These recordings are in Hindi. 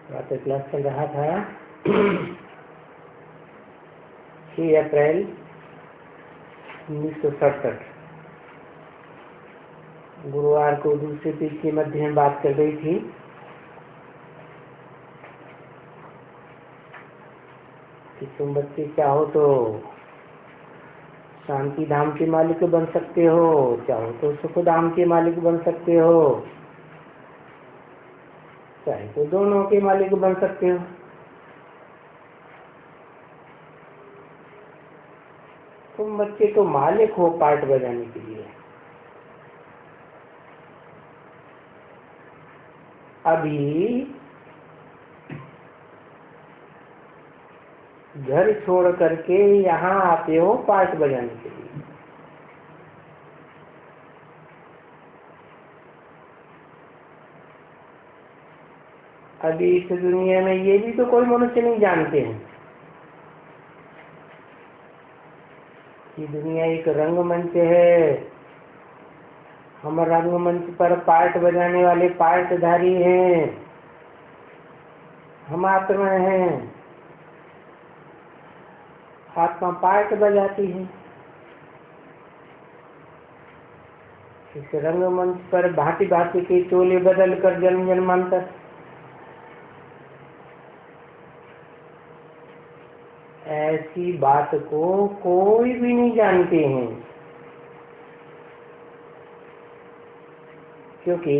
रात क्लास चल रहा था 6 अप्रैल 1967 गुरुवार को दूसरे पेज के मध्य में बात कर रही थी कि तुम बच्चे चाहो तो शांति धाम के मालिक बन सकते हो, चाहो तो सुख धाम के मालिक बन सकते हो, चाहे तो दोनों के मालिक बन सकते हो। तुम बच्चे तो मालिक हो पार्ट बजाने के लिए। अभी घर छोड़ करके यहाँ आते हो पार्ट बजाने के लिए। अभी इस दुनिया में ये भी तो कोई मनुष्य नहीं जानते हैं कि दुनिया एक रंगमंच है। हम रंगमंच पर पार्ट बजाने वाले पार्टधारी हैं, हम आत्मा हैं। आत्मा पार्ट बजाती है। इस रंगमंच पर भांति भांति के चोले बदल कर जन्म जन्मांतर ऐसी बात को कोई भी नहीं जानते हैं, क्योंकि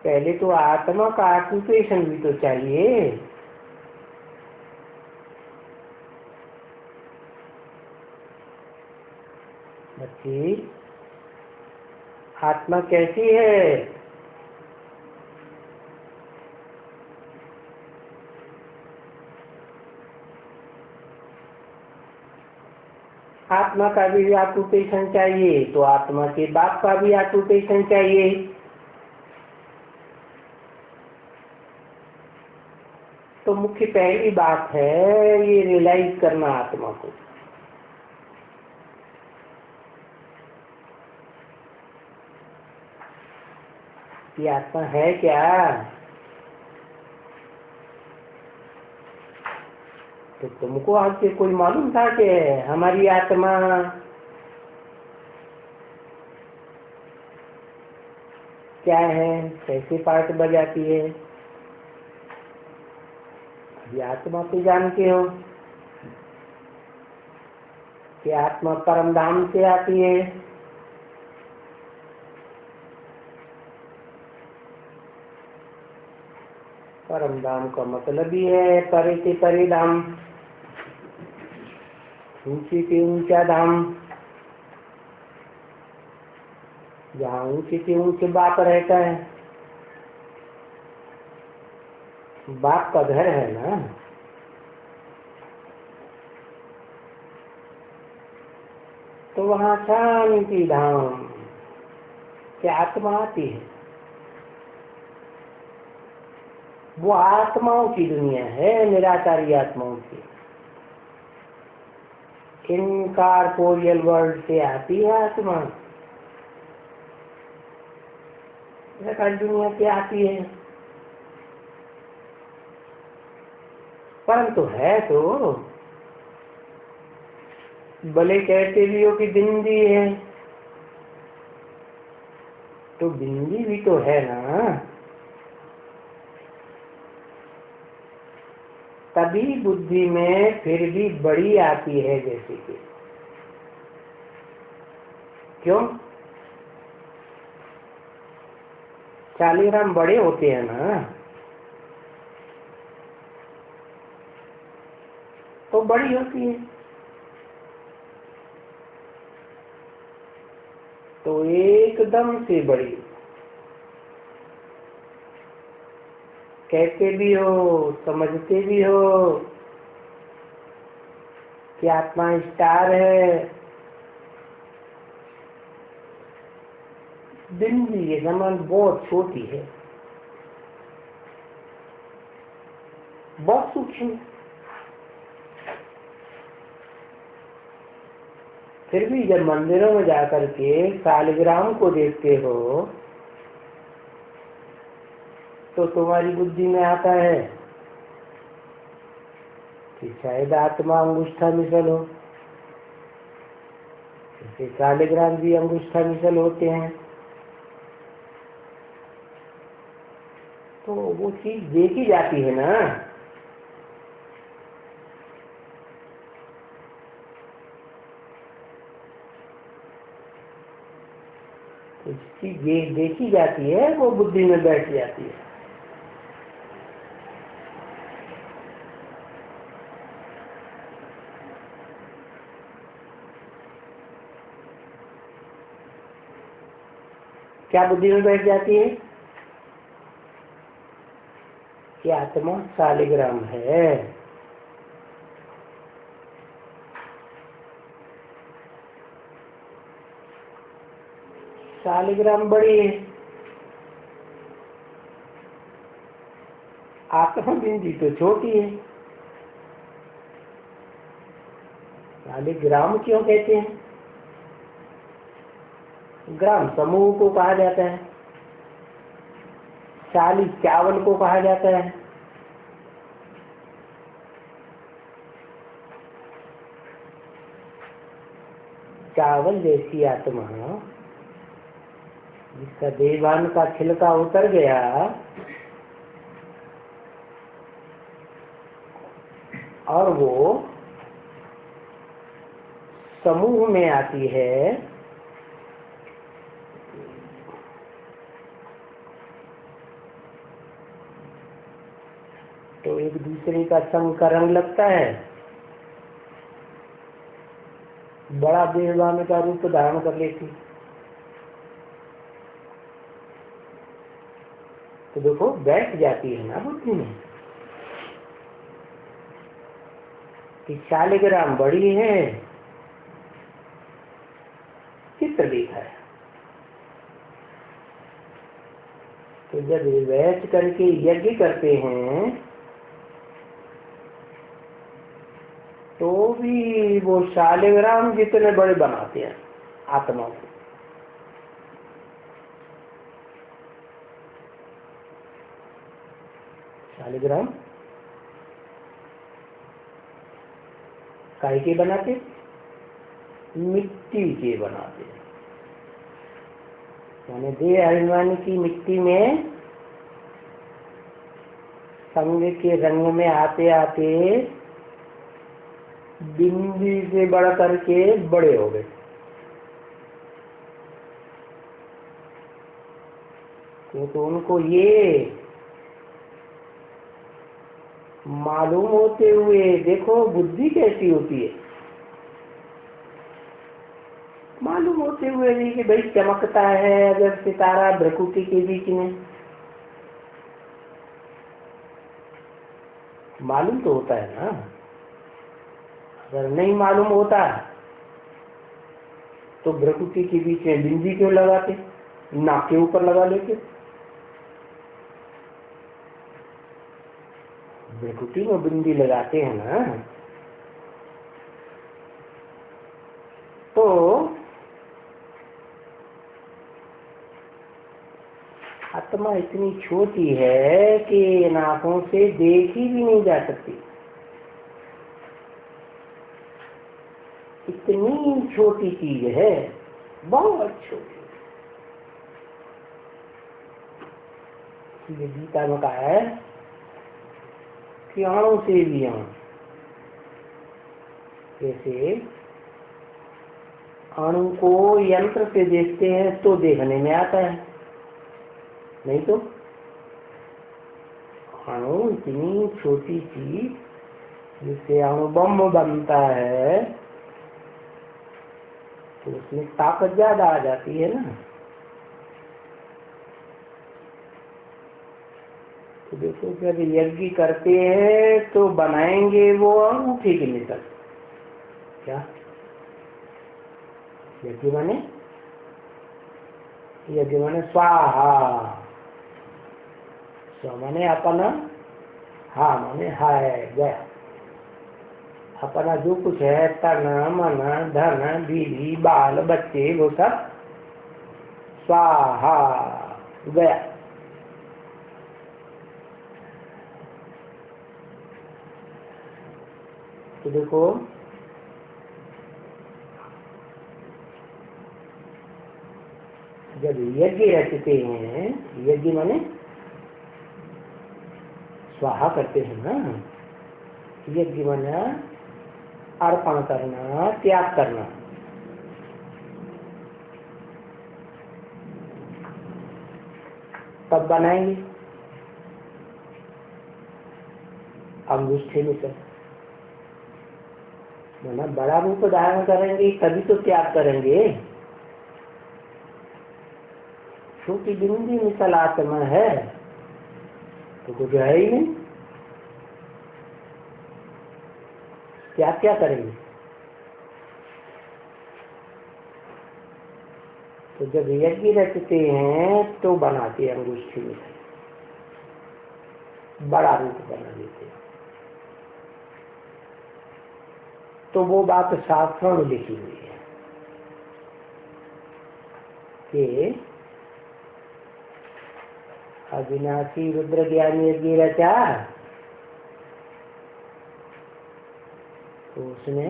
पहले तो आत्मा का ऑक्यूपेशन भी तो चाहिए। बच्ची, आत्मा कैसी है? आत्मा का भी ऑक्यूपेशन चाहिए तो आत्मा के बाप का भी ऑक्यूपेशन चाहिए। तो मुख्य पहली बात है ये रियलाइज करना आत्मा को। ये आत्मा है क्या? तो तुमको आगे कोई मालूम था कि हमारी आत्मा क्या है, कैसे पार्ट बजाती है? अभी आत्मा तो जानते हो कि आत्मा परम धाम से आती है। परम धाम का मतलब ही है परे से परे धाम, ऊंचे से ऊंचा धाम, जहाँ ऊंचे से ऊंचे बाप रहता है। बाप का घर है ना। तो वहाँ शांति धाम से आत्मा आती है। वो आत्माओं की दुनिया है, निराकारी आत्माओं की। इनकॉर्पोरियल वर्ल्ड से आती है आत्मा, निराकारी दुनिया से आती है। परंतु है तो भले कहते भी हो कि बिंदी है, तो बिंदी भी तो है ना। तभी बुद्धि में फिर भी बड़ी आती है, जैसे कि क्यों 40 ग्राम बड़े होते हैं ना, तो बड़ी होती है। तो एकदम से बड़ी। कहते भी हो, समझते भी हो कि आत्मा स्टार है। बिंदी ये समान बहुत छोटी है, बहुत सूक्ष्म। फिर भी जब मंदिरों में जाकर के शालिग्राम को देखते हो तो तुम्हारी बुद्धि में आता है कि शायद आत्मा अंगुष्ठा मिसल हो, जैसे शालिग्राम भी अंगुष्ठा मिसल होते हैं। तो वो चीज देखी जाती है ना, तो चीज देखी जाती है वो बुद्धि में बैठ जाती है। क्या बुद्धि में बैठ जाती है कि आत्मा शालिग्राम है। शालिग्राम बड़ी है, आत्मा बिंदी तो छोटी है। शालिग्राम क्यों कहते हैं? ग्राम समूह को कहा जाता है, 40-51 को कहा जाता है। चावल जैसी आत्मा जिसका देवान का छिलका उतर गया और वो समूह में आती है, तो एक दूसरे का संग का रंग लगता है, बड़ा देवान का रूप धारण कर लेती। तो देखो बैठ जाती है ना बुद्धि में कि शालिग्राम बड़ी है, चित्र देखा है। तो जब बैठ करके यज्ञ करते हैं तो भी वो शालिग्राम जितने बड़े बनाते हैं आत्मा को। शालिग्राम काहे के बनाते? मिट्टी के बनाते। यानी देह अभिमान की मिट्टी में संग के रंग में आते आते बिंदी से बढ़ करके बड़े हो गए। तो उनको ये मालूम होते हुए देखो बुद्धि कैसी होती है, मालूम होते हुए भी कि भाई चमकता है अगर सितारा भ्रकुटी के बीच में, मालूम तो होता है ना। अगर नहीं मालूम होता तो भ्रकुटी के बीच में बिंदी क्यों लगाते, नाक के ऊपर लगा लेते। भ्रकुटी में बिंदी लगाते हैं ना, तो आत्मा इतनी छोटी है कि इन आंखों से देखी भी नहीं जा सकती। इतनी छोटी चीज है, बहुत छोटी। ये गीता में कहा है कि अणु से भी अणु, जैसे अणु को यंत्र से देखते हैं तो देखने में आता है, नहीं तो अणु इतनी छोटी चीज जिससे अणु बम बनता है तो उसमें ताकत ज्यादा आ जाती है ना। तो देखो जब यज्ञ करते हैं तो बनाएंगे वो अंगूठे के निकल। क्या यज्ञ माने? यज्ञ माने स्वाहा। स्व माने अपना, हा माने हाय गया। अपना जो कुछ है तन मन धन बीवी बाल बच्चे वो सब स्वाहा गया। तो देखो जब यज्ञ रचते हैं, यज्ञ माने स्वाहा करते हैं ना, यज्ञ माने अर्पण करना, त्याग करना। तब बनाएंगे अंगुष्ठे में कर, माना बड़ा रूप धारण करेंगे तभी तो त्याग करेंगे। छोटी बिंदी मिसल आत्मा है तो कुछ है ही नहीं, त्याग क्या करेंगे? तो जब यज्ञ रचते हैं तो बनाते हैं अंगुष्ठी में, बड़ा रूप बना देते हैं। तो वो बात शास्त्रों में लिखी हुई है कि अविनाशी रुद्र ज्ञानी यज्ञ रचा, तो उसने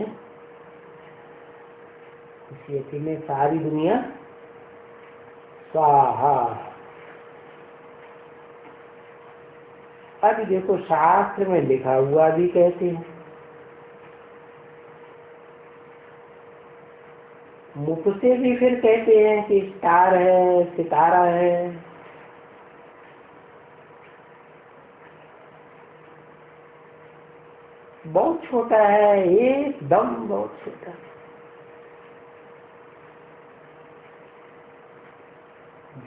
इस यज्ञ में सारी दुनिया स्वाहा। अब देखो शास्त्र में लिखा हुआ भी कहते हैं, मुख से भी फिर कहते हैं कि स्टार है, सितारा है। बहुत छोटा है, एकदम बहुत छोटा।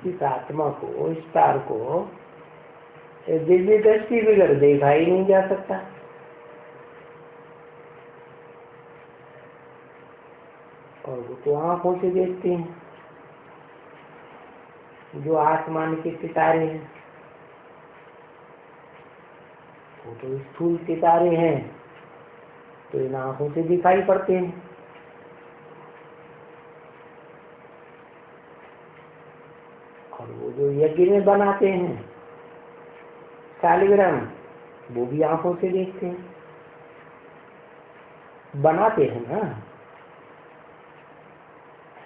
जिस आत्मा को, स्टार को दिव्य दृष्टि बगैर देखा ही नहीं जा सकता। और वो तो आंखों से देखते हैं। जो आसमान के सितारे हैं वो तो स्थूल सितारे हैं, तो इन आंखों से दिखाई पड़ते हैं। और वो जो यज्ञ में बनाते हैं शालिग्राम, वो भी आंखों से देखते हैं, बनाते हैं ना।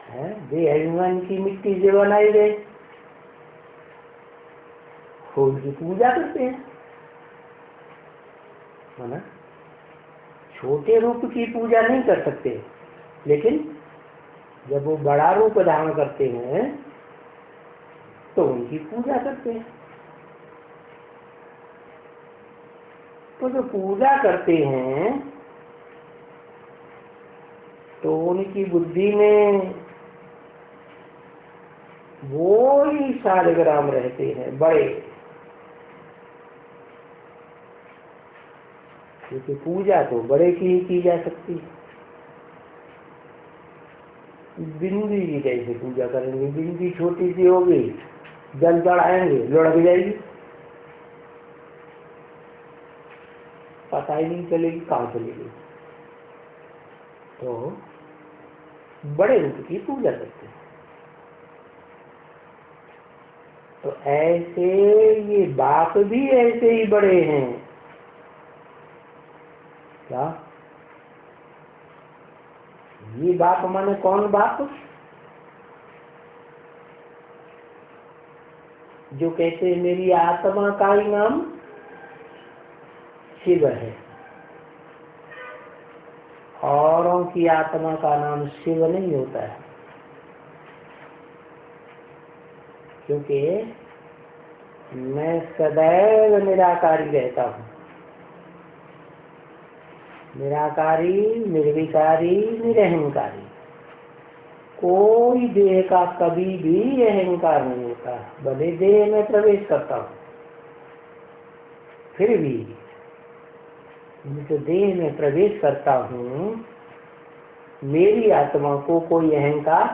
है देहमान की मिट्टी से बनाए गए, फूल की पूजा करते हैं, है ना। छोटे रूप की पूजा नहीं कर सकते, लेकिन जब वो बड़ा रूप धारण करते हैं तो उनकी पूजा करते हैं। तो जो पूजा करते हैं तो उनकी बुद्धि में वो ही शालिग्राम रहते हैं बड़े, क्योंकि पूजा तो बड़े की ही की जा सकती है। बिंदी की कैसे पूजा करेंगे? बिंदी छोटी सी होगी, जल चढ़ाएंगे लुढ़क जाएगी, पता ही नहीं चलेगी कहाँ चली गई। तो बड़े रूप की पूजा करते हैं। तो ऐसे ये बाप भी ऐसे ही बड़े हैं। क्या ये बाप माने कौन बाप? जो कहते हैं मेरी आत्मा का ही नाम शिव है, औरों की आत्मा का नाम शिव नहीं होता है, क्योंकि मैं सदैव निराकारी रहता हूँ। निराकारी, निर्विकारी, निरहंकारी। कोई देह का कभी भी अहंकार नहीं होता। भले देह में प्रवेश करता हूँ, फिर भी जिस देह में प्रवेश करता हूँ मेरी आत्मा को कोई अहंकार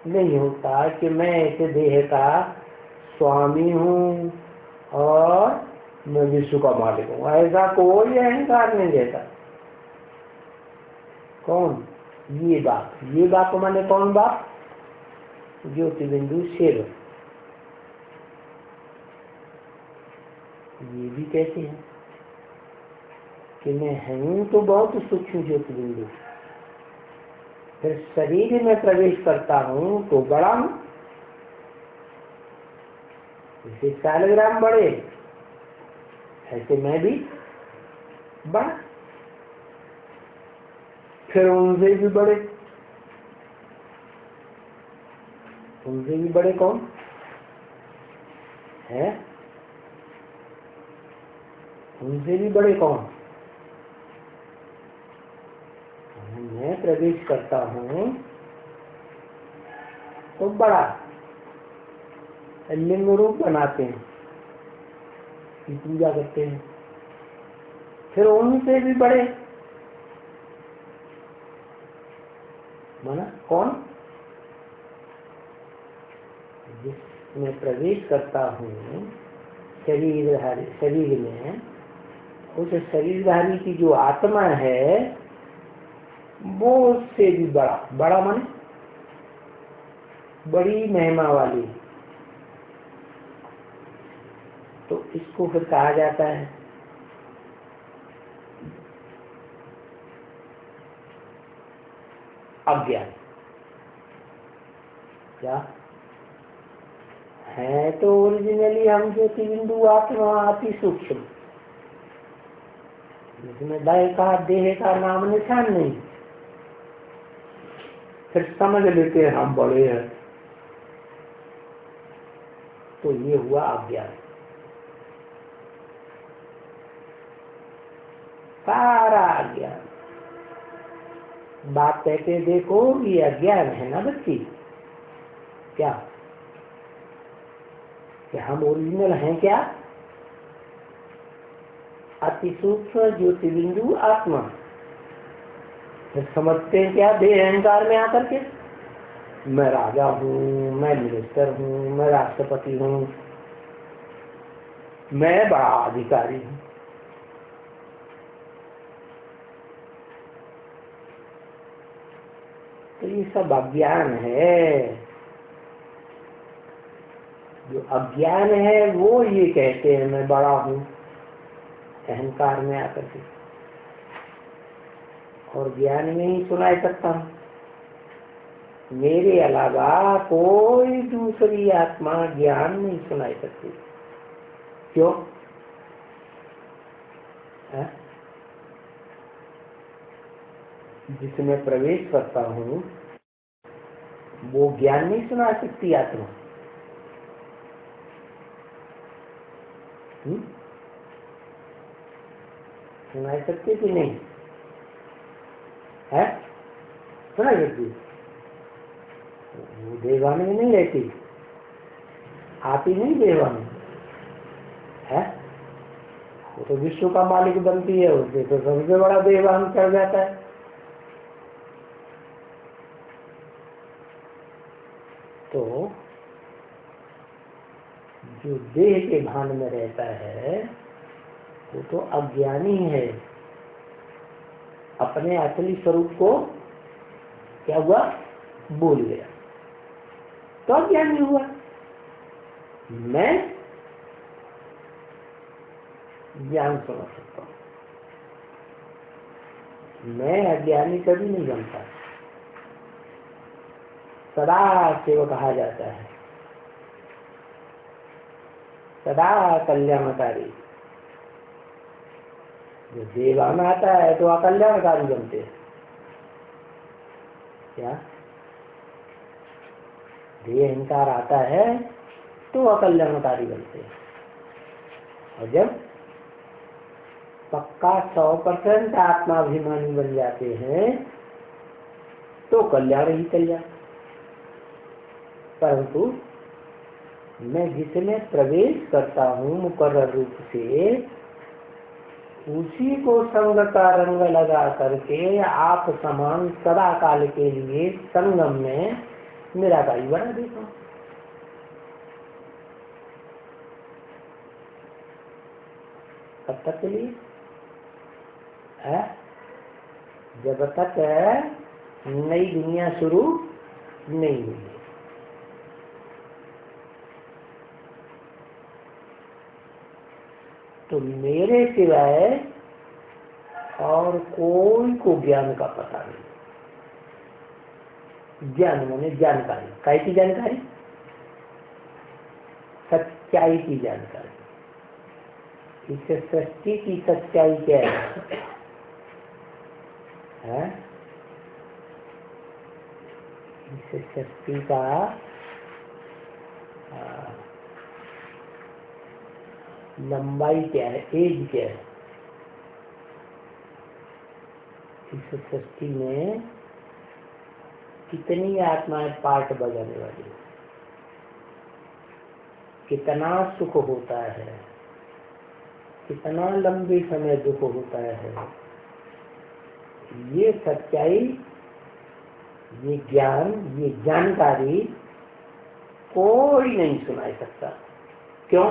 नहीं होता कि मैं इस देह का स्वामी हूँ और मैं विश्व का मालिक हूँ। ऐसा कोई अहंकार नहीं रहता। कौन? ये बाप। ये बाप माने कौन बाप? ज्योति बिंदु शिव। ये भी कहते हैं कि मैं हूँ तो बहुत सूक्ष्म ज्योतिर्बिंदु, फिर शरीर में प्रवेश करता हूँ तो बड़ा हूँ, जैसे 4 ग्राम बड़े ऐसे मैं भी बड़ा, फिर उनसे भी बड़े, उनसे भी बड़े कौन है? उनसे भी बड़े कौन? मैं प्रवेश करता हूँ तो बड़ा लिंग रूप बनाते हैं, पूजा करते हैं, फिर उनसे भी बड़े माना कौन? जिसमें प्रवेश करता हूँ शरीर में, उस शरीरधारी की जो आत्मा है वो उससे भी बड़ा, बड़ा माने बड़ी महिमा वाली, तो इसको फिर कहा जाता है अज्ञान। क्या है? तो ओरिजिनली हम ज्योतिबिंदु आत्मा अति सूक्ष्म, जिसमें देह का नाम निशान नहीं, फिर समझ लेते हैं हम बड़े हैं, तो ये हुआ अज्ञान। सारा अज्ञान, बात कहते देखो ये अज्ञान है ना बच्ची, क्या कि हम ओरिजिनल हैं? क्या अति सूक्ष्म ज्योतिबिंदु आत्मा। फिर समझते हैं क्या देह अहंकार में आकर के, मैं राजा हूँ, मैं मिनिस्टर हूँ, मैं राष्ट्रपति हूँ, मैं बड़ा अधिकारी हूँ। तो ये सब अज्ञान है। जो अज्ञान है वो ये कहते हैं मैं बड़ा हूँ अहंकार में आकर के, और ज्ञान में ही सुनाई सकता हूँ, मेरे अलावा कोई दूसरी आत्मा ज्ञान नहीं सुनाई सकती। क्यों? जिसमें प्रवेश करता हूँ वो ज्ञान नहीं सुना सकती आत्मा। सुनाई सकती कि नहीं है? सुनाई सकती, वो देवान में नहीं रहती, आती नहीं देवान है, वो तो विश्व का मालिक बनती है, उससे तो सबसे बड़ा देवान कर जाता है। तो जो देह के भान में रहता है वो तो अज्ञानी है, अपने असली स्वरूप को क्या हुआ भूल गया, तो अज्ञानी हुआ। मैं ज्ञान समझ सकता हूँ, मैं अज्ञानी कभी नहीं बनता, सदा सेव कहा जाता है, सदा कल्याणकारी। जो देवान आता है तो अकल्याणकारी बनते हैं। क्या देह अहंकार आता है तो अकल्याणकारी बनते हैं, और जब पक्का 100% आत्माभिमानी बन जाते हैं तो कल्याण ही कल्याण। परंतु मैं जिसमें प्रवेश करता हूँ मुकर्रर रूप से, उसी को संग का रंग लगा करके आप समान सदा काल के लिए संगम में निराकारी बना देता हूँ। कब तक के लिए है? जब तक नई दुनिया शुरू नहीं हुई। तो मेरे सिवाय और कोई को ज्ञान का पता नहीं। ज्ञान माने जानकारी, काय की जानकारी? सच्चाई की जानकारी। इससे सृष्टि की सच्चाई क्या है? इससे सृष्टि का लंबाई क्या है, एज क्या है? इस सृष्टि में कितनी आत्माएं पार्ट बजाने वाली, कितना सुख होता है, कितना लंबे समय दुख होता है, ये सच्चाई, ये ज्ञान, ये जानकारी कोई नहीं सुना सकता। क्यों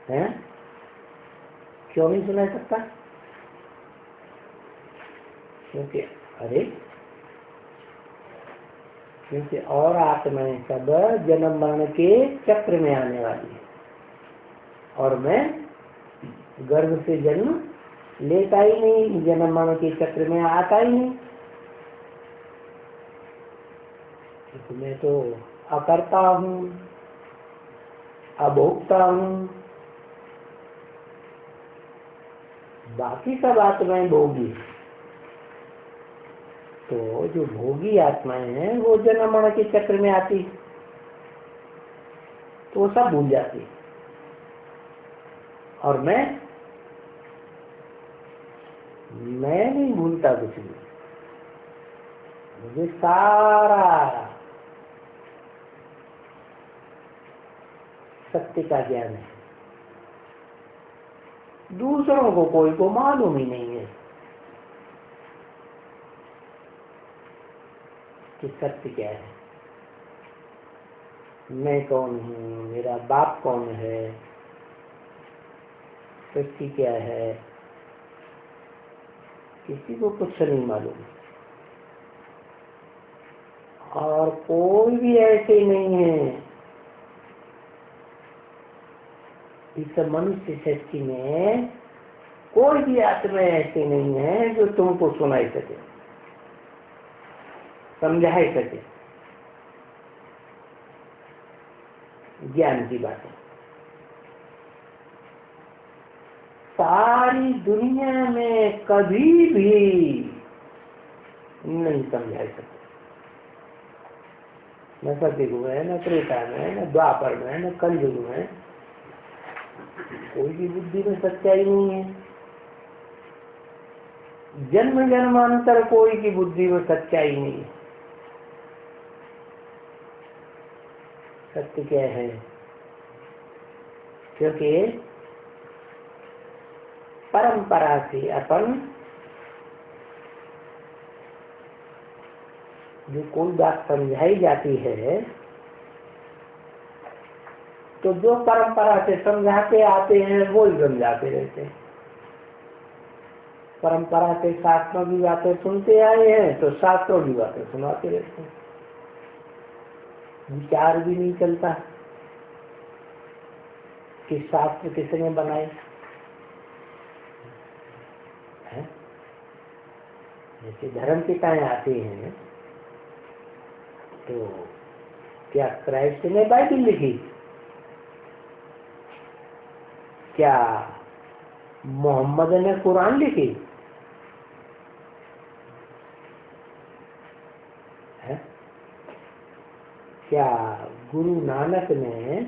है? क्यों नहीं सुना सकता? क्योंकि और आत्माएं सब जन्म मरण के चक्र में आने वाली है, और मैं गर्भ से जन्म लेता ही नहीं, जन्म मरण के चक्र में आता ही नहीं। मैं तो अकर्ता हूँ, अभोक्ता हूँ। बाकी सब आत्माएं भोगी। तो जो भोगी आत्माएं हैं वो जन्म मरण के चक्र में आती, तो वो सब भूल जाती। और मैं नहीं भूलता कुछ भी। मुझे सारा सत्य का ज्ञान है। दूसरों को कोई को मालूम ही नहीं है कि सत्य क्या है। मैं कौन हूँ, मेरा बाप कौन है, सत्य क्या है, किसी को कुछ नहीं मालूम। और कोई भी ऐसे नहीं है इस मनुष्य सृष्टि में, कोई भी आत्मा ऐसे नहीं है जो तुमको सुनाई सके, समझाई सके ज्ञान की बातें। सारी दुनिया में कभी भी नहीं समझा सकते। न सतयुग में, न त्रेता में, न द्वापर में, न कलयुग में कोई भी बुद्धि में सच्चाई नहीं है। जन्म जन्मांतर कोई की बुद्धि में सच्चाई नहीं है। सत्य क्या है? क्योंकि परंपरा से अपन जो कोई बात समझाई जाती है, तो जो परंपरा से समझाते आते हैं वो ही समझाते रहते हैं। परंपरा से शास्त्रों की बातें सुनते आए हैं तो शास्त्रों की बातें सुनाते रहते हैं। विचार भी नहीं चलता कि शास्त्र किसने बनाए हैं। जैसे धर्म पिताएं आते हैं तो क्या क्राइस्ट ने बाइबल लिखी? क्या मोहम्मद ने कुरान लिखी है? क्या गुरु नानक ने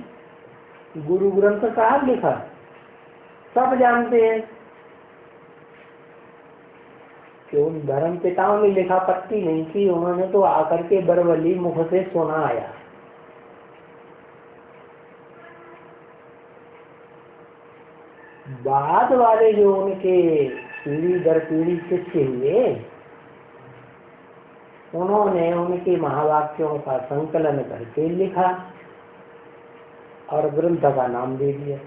गुरु ग्रंथ साहब लिखा? सब जानते हैं कि उन धर्म पिताओं ने लिखा पत्ती नहीं की, उन्होंने तो आकर के बरवली मुख से सुना आया। बाद वाले जो उनके पीढ़ी दर पीढ़ी शिष्य हुए, उन्होंने उनके महावाक्यों का संकलन करके लिखा और ग्रंथ का नाम दे दिया।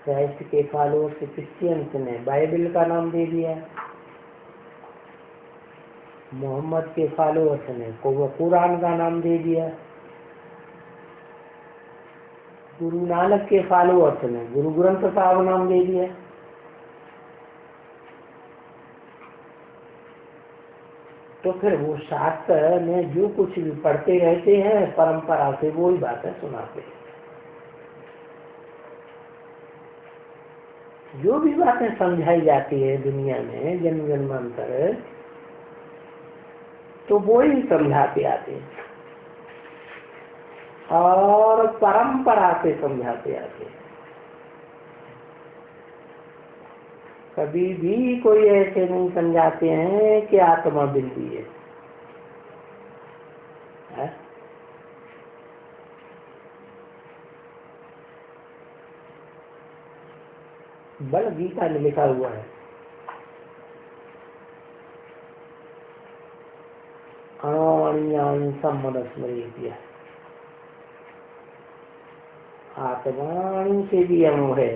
क्राइस्ट के फॉलोअर्स क्रिश्चियंस ने बाइबल का नाम दे दिया, मोहम्मद के फॉलोअर्स ने कुरान का नाम दे दिया। गुरु नानक के फॉलोअर्स ने गुरु ग्रंथ साहब नाम दे दिया। तो फिर वो शास्त्र में जो कुछ भी पढ़ते रहते हैं परंपरा से वो ही बातें सुनाते हैं। जो भी बातें समझाई जाती है दुनिया में जन्म जन्मांतर, तो वो ही समझाते आते हैं और परंपरा से समझाते आते हैं। कभी भी कोई ऐसे नहीं समझाते हैं कि आत्मा बिंदी है, है? बल गीता में लिखा हुआ है, समस्मृत्य आत्माणु से भी अणु है।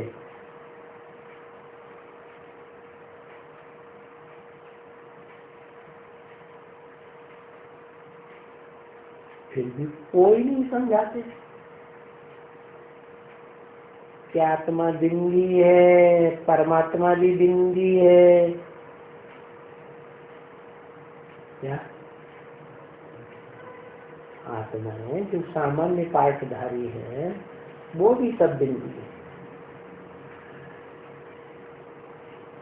फिर भी कोई नहीं समझाते कि आत्मा बिंदी है, परमात्मा भी बिंदी है। क्या आत्मा है जो सामान्य पाठधारी है वो भी सब बिंदी है।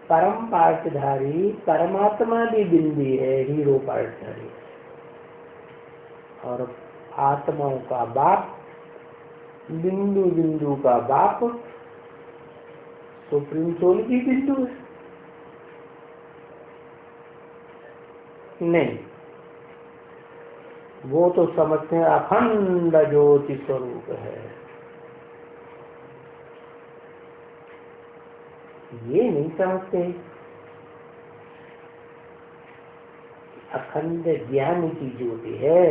परम पाठधारी परमात्मा भी बिंदी है, हीरो पाठधारी। और आत्माओं का बाप, बिंदु बिंदु का बाप सुप्रीम सोल की बिंदु है। नहीं, वो तो समझते हैं अखंड ज्योति स्वरूप है। ये नहीं समझते अखंड ज्ञान की ज्योति है,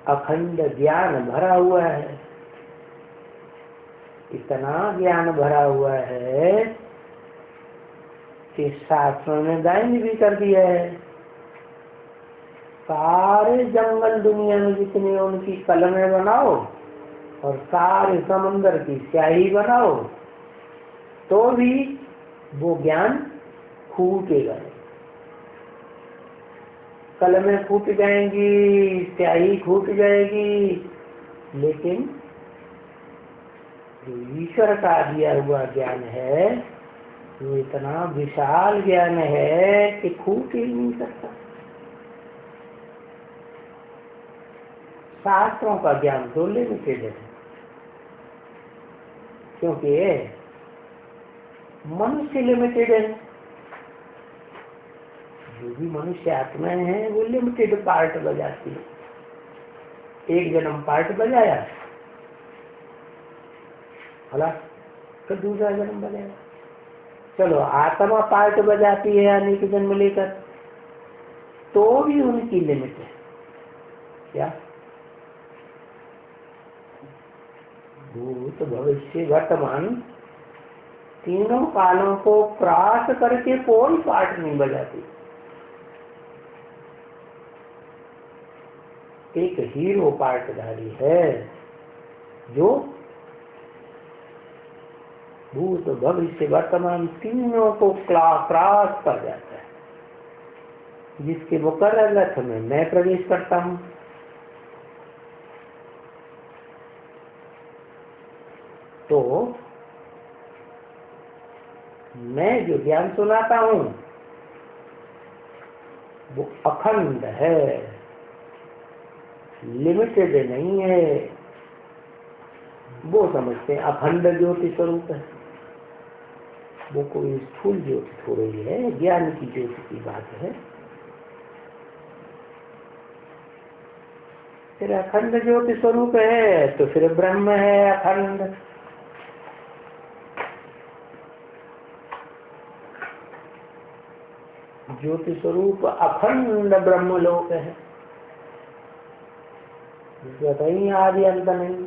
अखंड ज्ञान भरा हुआ है। इतना ज्ञान भरा हुआ है कि शास्त्रों ने गायन भी कर दिया है। सारे जंगल दुनिया में जितने उनकी कलमें बनाओ और सारे समंदर की स्याही बनाओ तो भी वो ज्ञान फूटेगा नहीं। कलमें फूट जाएंगी, स्याही फूट जाएगी, लेकिन जो ईश्वर का दिया हुआ ज्ञान है वो इतना विशाल ज्ञान है कि फूट ही नहीं सकता। शास्त्रों का ज्ञान तो लिमिटेड है, क्योंकि मनुष्य लिमिटेड है। जो भी मनुष्य आत्माएं हैं वो लिमिटेड पार्ट बजाती है। एक जन्म पार्ट बजाया, भला तो दूसरा जन्म बजाया। चलो आत्मा पार्ट बजाती है अनेक जन्म लेकर, तो भी उनकी लिमिट है। क्या भूत भविष्य वर्तमान तीनों कालों को क्रॉस करके कोई पार्ट नहीं बजाती। एक हीरो पार्टधारी है जो भूत भविष्य वर्तमान तीनों को क्रॉस कर जाता है, जिसके मुकर्रर रथ में मैं प्रवेश करता हूँ। तो मैं जो ज्ञान सुनाता हूँ वो अखंड है, लिमिटेड नहीं है। वो समझते हैं अखंड ज्योति स्वरूप है। वो कोई स्थूल ज्योति थोड़ी है, ज्ञान की ज्योति की बात है। फिर अखंड ज्योति स्वरूप है तो फिर ब्रह्म है अखंड। ज्योति स्वरूप अखंड ब्रह्मलोक है, जिसका कहीं आदि अंत नहीं।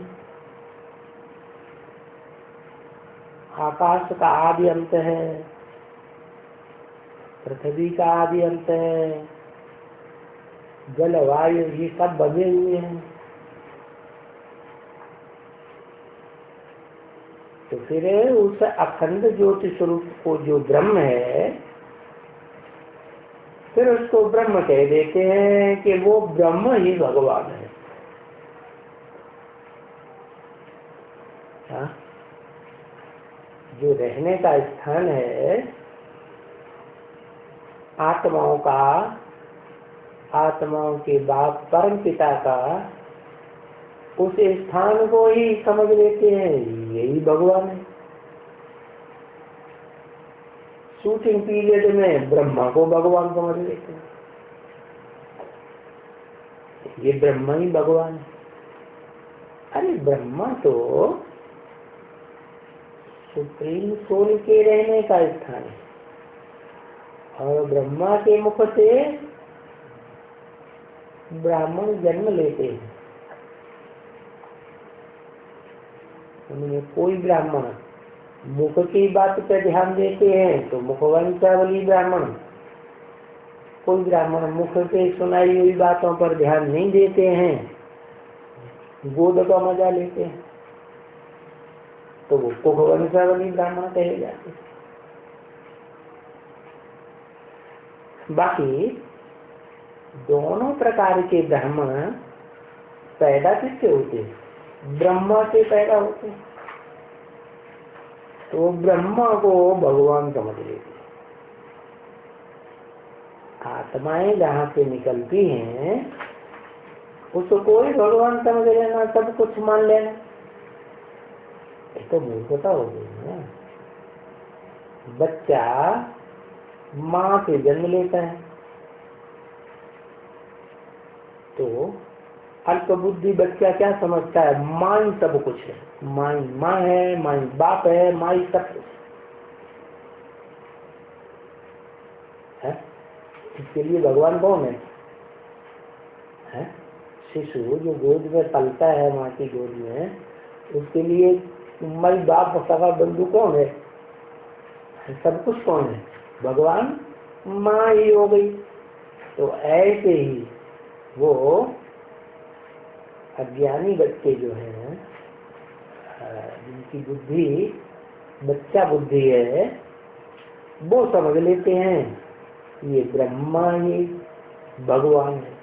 आकाश का आदि अंत है, पृथ्वी का आदि अंत है, जल वायु ये सब बने हुए हैं। तो फिर उस अखंड ज्योति स्वरूप को जो ब्रह्म है, फिर उसको ब्रह्म कह देते हैं कि वो ब्रह्म ही भगवान है। हाँ? जो रहने का स्थान है आत्माओं का, आत्माओं के बाप परम पिता का, उस स्थान को ही समझ लेते हैं यही भगवान है। शूटिंग पीरियड में ब्रह्मा को भगवान समझ लेते हैं, ये ब्रह्मा ही भगवान है। अरे ब्रह्मा तो सुप्रीम सोल के रहने का स्थान है, और ब्रह्मा के मुख से ब्राह्मण जन्म लेते हैं। उनमें कोई ब्राह्मण मुख की बात पर ध्यान देते हैं तो मुखवंशावली ब्राह्मण, कोई ब्राह्मण मुख से सुनाई हुई बातों पर ध्यान नहीं देते हैं, गोद का मजा लेते हैं, तो वो कुखवंशावली ब्राह्मण कहे जाते हैं। बाकी दोनों प्रकार के ब्राह्मण पैदा किससे होते हैं? ब्रह्मा से पैदा होते हैं। तो ब्रह्मा को भगवान समझ लेते हैं। आत्माएं जहाँ से निकलती हैं उसको ही भगवान समझ लेना, सब कुछ मान लेना, ये तो मूर्खता हो गई ना। बच्चा माँ से जन्म लेता है तो अल्प बुद्धि बच्चा क्या समझता है? माँ ही सब कुछ है, माँ ही माँ है, माँ ही बाप है, माँ ही सब कुछ है। इसके लिए भगवान कौन है? शिशु जो गोद में पलता है माँ की गोद में, उसके लिए माँ बाप सगा बंधु कौन है? सब कुछ कौन है? भगवान माँ ही हो गई। तो ऐसे ही वो अज्ञानी बच्चे जो हैं, जिनकी बुद्धि बच्चा बुद्धि है, वो समझ लेते हैं ये ब्रह्मा ही भगवान है।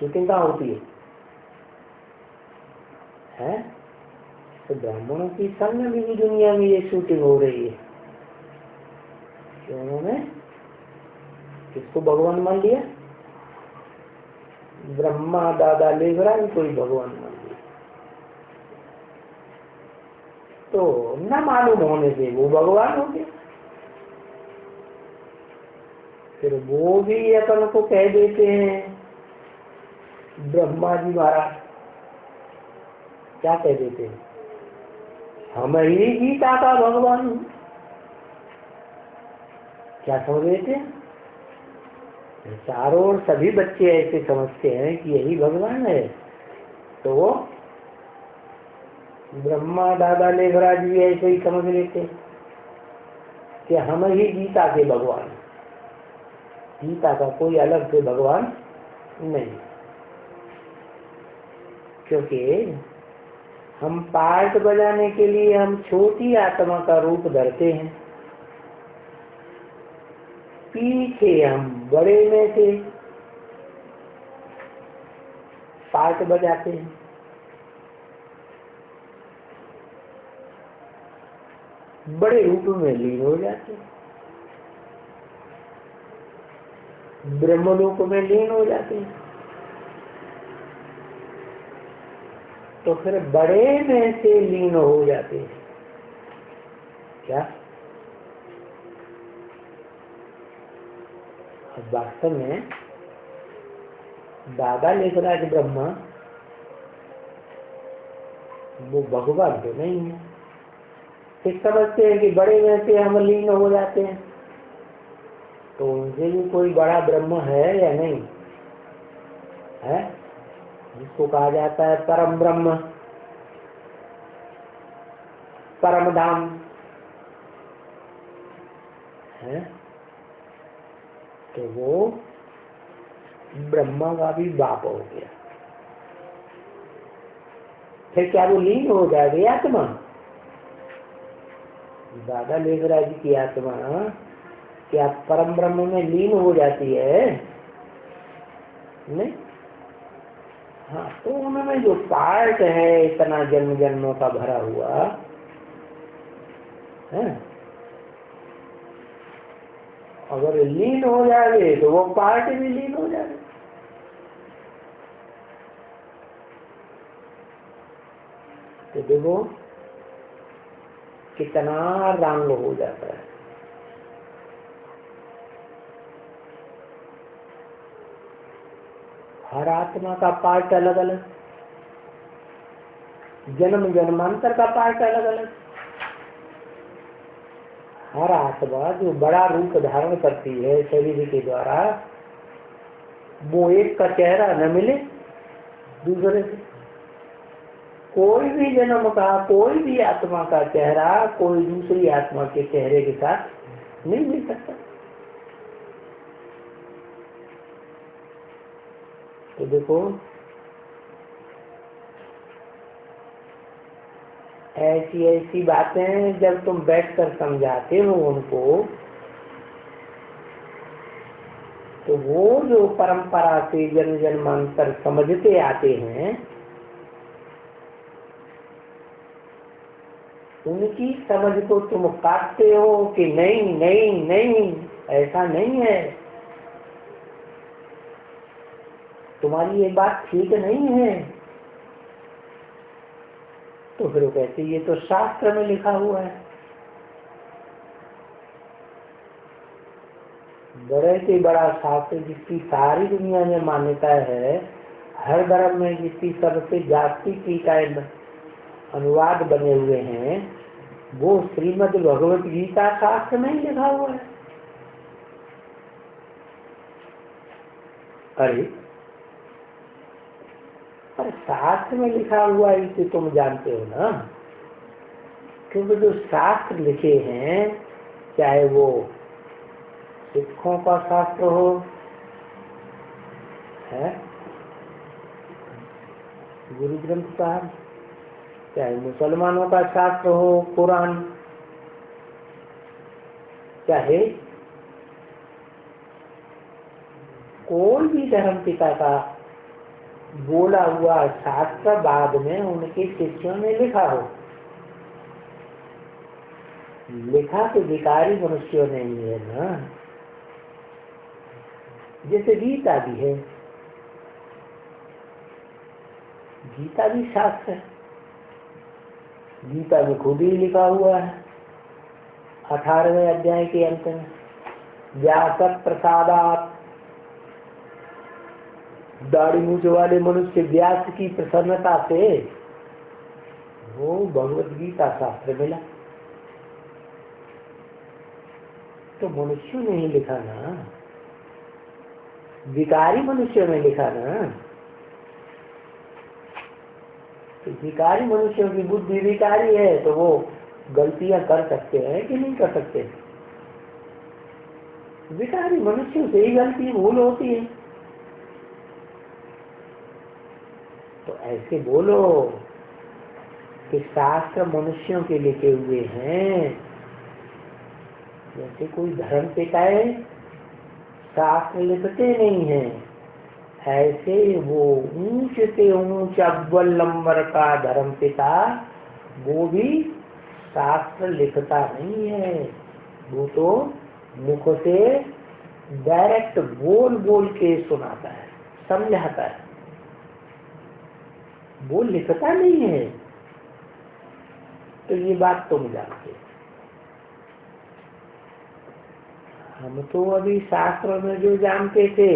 शूटिंग कहाँ होती है? तो ब्राह्मणों की संग भी दुनिया में ये शूटिंग हो रही है। उन्होंने किसको भगवान मान लिया? ब्रह्मा दादा लेवरा कोई भगवान मान लिया। तो न मालूम होने से वो भगवान हो गए। फिर वो भी अपन को कह देते हैं ब्रह्मा जी महाराज, क्या कह देते हैं? हम ही गीता का भगवान हूँ। क्या समझ लेते हैं? चारों ओर सभी बच्चे ऐसे समझते हैं कि यही भगवान है। तो वो ब्रह्मा दादा लेवराज भी ऐसे ही समझ लेते हैं कि हम ही गीता के भगवान, गीता का कोई अलग से भगवान नहीं। क्योंकि हम पार्ट बजाने के लिए हम छोटी आत्मा का रूप धरते हैं, पीछे हम बड़े में से पार्ट बजाते हैं। बड़े रूप में लीन हो जाते हैं, ब्रह्मलोक में लीन हो जाते हैं। तो फिर बड़े में से लीन हो जाते हैं। क्या वास्तव में दादा लेखराज ब्रह्मा वो भगवान तो नहीं है। फिर समझते हैं कि बड़े में से हम लीन हो जाते हैं, तो उनसे भी कोई बड़ा ब्रह्म है या नहीं है? जिसको कहा जाता है परम ब्रह्म, परम धाम है। तो वो ब्रह्मा का भी बाप हो गया। फिर क्या वो लीन हो जाएगी आत्मा? दादा लेखराज जी की आत्मा क्या परम ब्रह्म में लीन हो जाती है? नहीं। हाँ, तो उनमें जो पार्ट है इतना जन्म जन्मों का भरा हुआ है, अगर लीन हो जाए तो वो पार्ट भी लीन हो जाए। तो देखो कितना रंग हो जाता है। हर आत्मा का पार्ट अलग अलग, जन्म जन्मांतर का पार्ट अलग अलग। हर आत्मा जो बड़ा रूप धारण करती है शरीर के द्वारा, वो एक का चेहरा न मिले दूसरे से। कोई भी जन्म का कोई भी आत्मा का चेहरा कोई दूसरी आत्मा के चेहरे के साथ नहीं मिल सकता। तो देखो ऐसी ऐसी बातें जब तुम बैठकर समझाते हो उनको, तो वो जो परंपरा से जन्म जन्मांतर समझते आते हैं, उनकी समझ को तुम काटते हो कि नहीं नहीं नहीं, ऐसा नहीं है, तुम्हारी ये बात ठीक नहीं है। तो फिर वो कहते ये तो शास्त्र में लिखा हुआ है। बड़े से बड़ा शास्त्र जिसकी सारी दुनिया में मान्यता है, हर धर्म में जिसकी सबसे जाति टीकाएं अनुवाद बने हुए हैं, वो श्रीमद् भगवत गीता शास्त्र में ही लिखा हुआ है। अरे पर शास्त्र में लिखा हुआ इसे तुम जानते हो ना, क्योंकि जो शास्त्र लिखे हैं, चाहे वो सिखों का शास्त्र हो है गुरु ग्रंथ साहब, चाहे मुसलमानों का शास्त्र हो कुरान, चाहे कोई भी धर्म पिता का बोला हुआ शास्त्र बाद में उनके शिष्यों ने लिखा हो, लिखा तो विकारी मनुष्यों ने ही है ना। जैसे गीता भी है, गीता भी शास्त्र है। गीता में खुद ही लिखा हुआ है 18वें अध्याय के अंत में, व्यास प्रसादात, दाढ़ी मूछ वाले मनुष्य व्यास की प्रसन्नता से वो भगवत गीता शास्त्र मिला। तो मनुष्यों ने ही लिखा ना, विकारी मनुष्यों ने लिखा ना। तो विकारी मनुष्यों की बुद्धि विकारी है, तो वो गलतियां कर सकते हैं कि नहीं कर सकते? विकारी मनुष्यों से ही गलती भूल होती है। तो ऐसे बोलो कि शास्त्र मनुष्यों के लिखे हुए हैं, जैसे कोई धर्म पिताए शास्त्र लिखते नहीं है, ऐसे वो ऊंच से ऊंच अव्वल नंबर का धर्म पिता वो भी शास्त्र लिखता नहीं है। वो तो मुख से डायरेक्ट बोल बोल के सुनाता है, समझाता है, वो लिखता नहीं है। तो ये बात तुम जानते। हम तो अभी शास्त्रों में जो जानते थे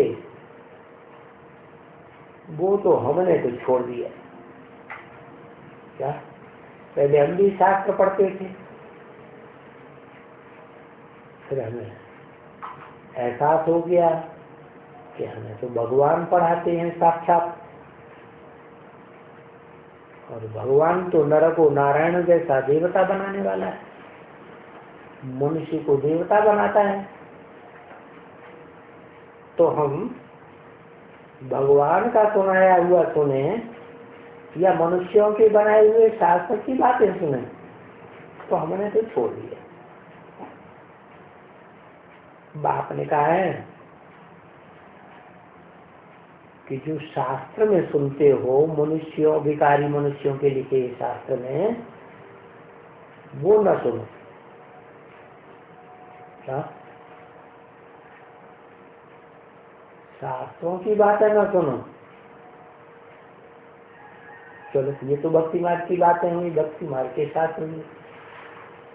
वो तो हमने तो छोड़ दिया। क्या पहले हम भी शास्त्र पढ़ते थे, फिर हमें एहसास हो गया कि हमें तो भगवान पढ़ाते हैं साक्षात, और भगवान तो नर को नारायण जैसा देवता बनाने वाला है, मनुष्य को देवता बनाता है। तो हम भगवान का सुनाया हुआ सुने या मनुष्यों के बनाए हुए शास्त्र की बातें सुने, तो हमने तो छोड़ दिया। बाप ने कहा है कि जो शास्त्र में सुनते हो, मनुष्यों, भिखारी मनुष्यों के लिखे शास्त्र में, वो न सुनो। क्या? शास्त्रों की बातें न सुनो। चलो, ये तो भक्ति मार्ग की बातें हुई, भक्ति मार्ग के शास्त्र में।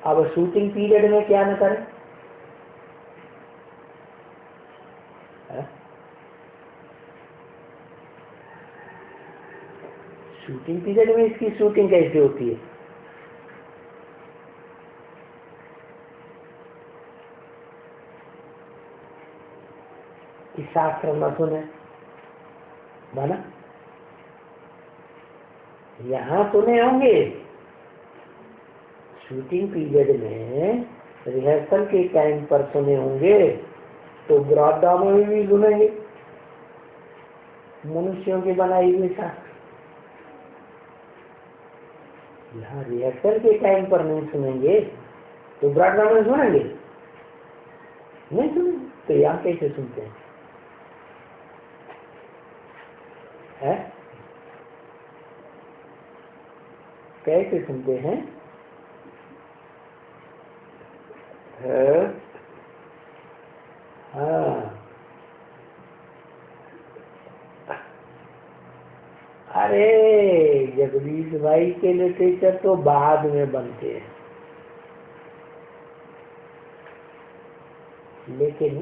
अब शूटिंग पीरियड में क्या न करें? शूटिंग पीरियड में इसकी शूटिंग कैसे होती है? कि शास्त्र न सुने, माना यहाँ सुने होंगे, शूटिंग पीरियड में रिहर्सल के टाइम पर सुने होंगे, तो ब्रॉडा में भी सुनेंगे मनुष्यों के बनाई हुई शास्त्र। यहाँ रिहर्सल के टाइम पर नहीं सुनेंगे तो ब्रॉडा में सुनेंगे? नहीं सुनेंगे। तो यहाँ कैसे सुनते हैं? है? कैसे सुनते हैं? हाँ, अरे जगदीश भाई के लिटरेचर तो बाद में बनते हैं, लेकिन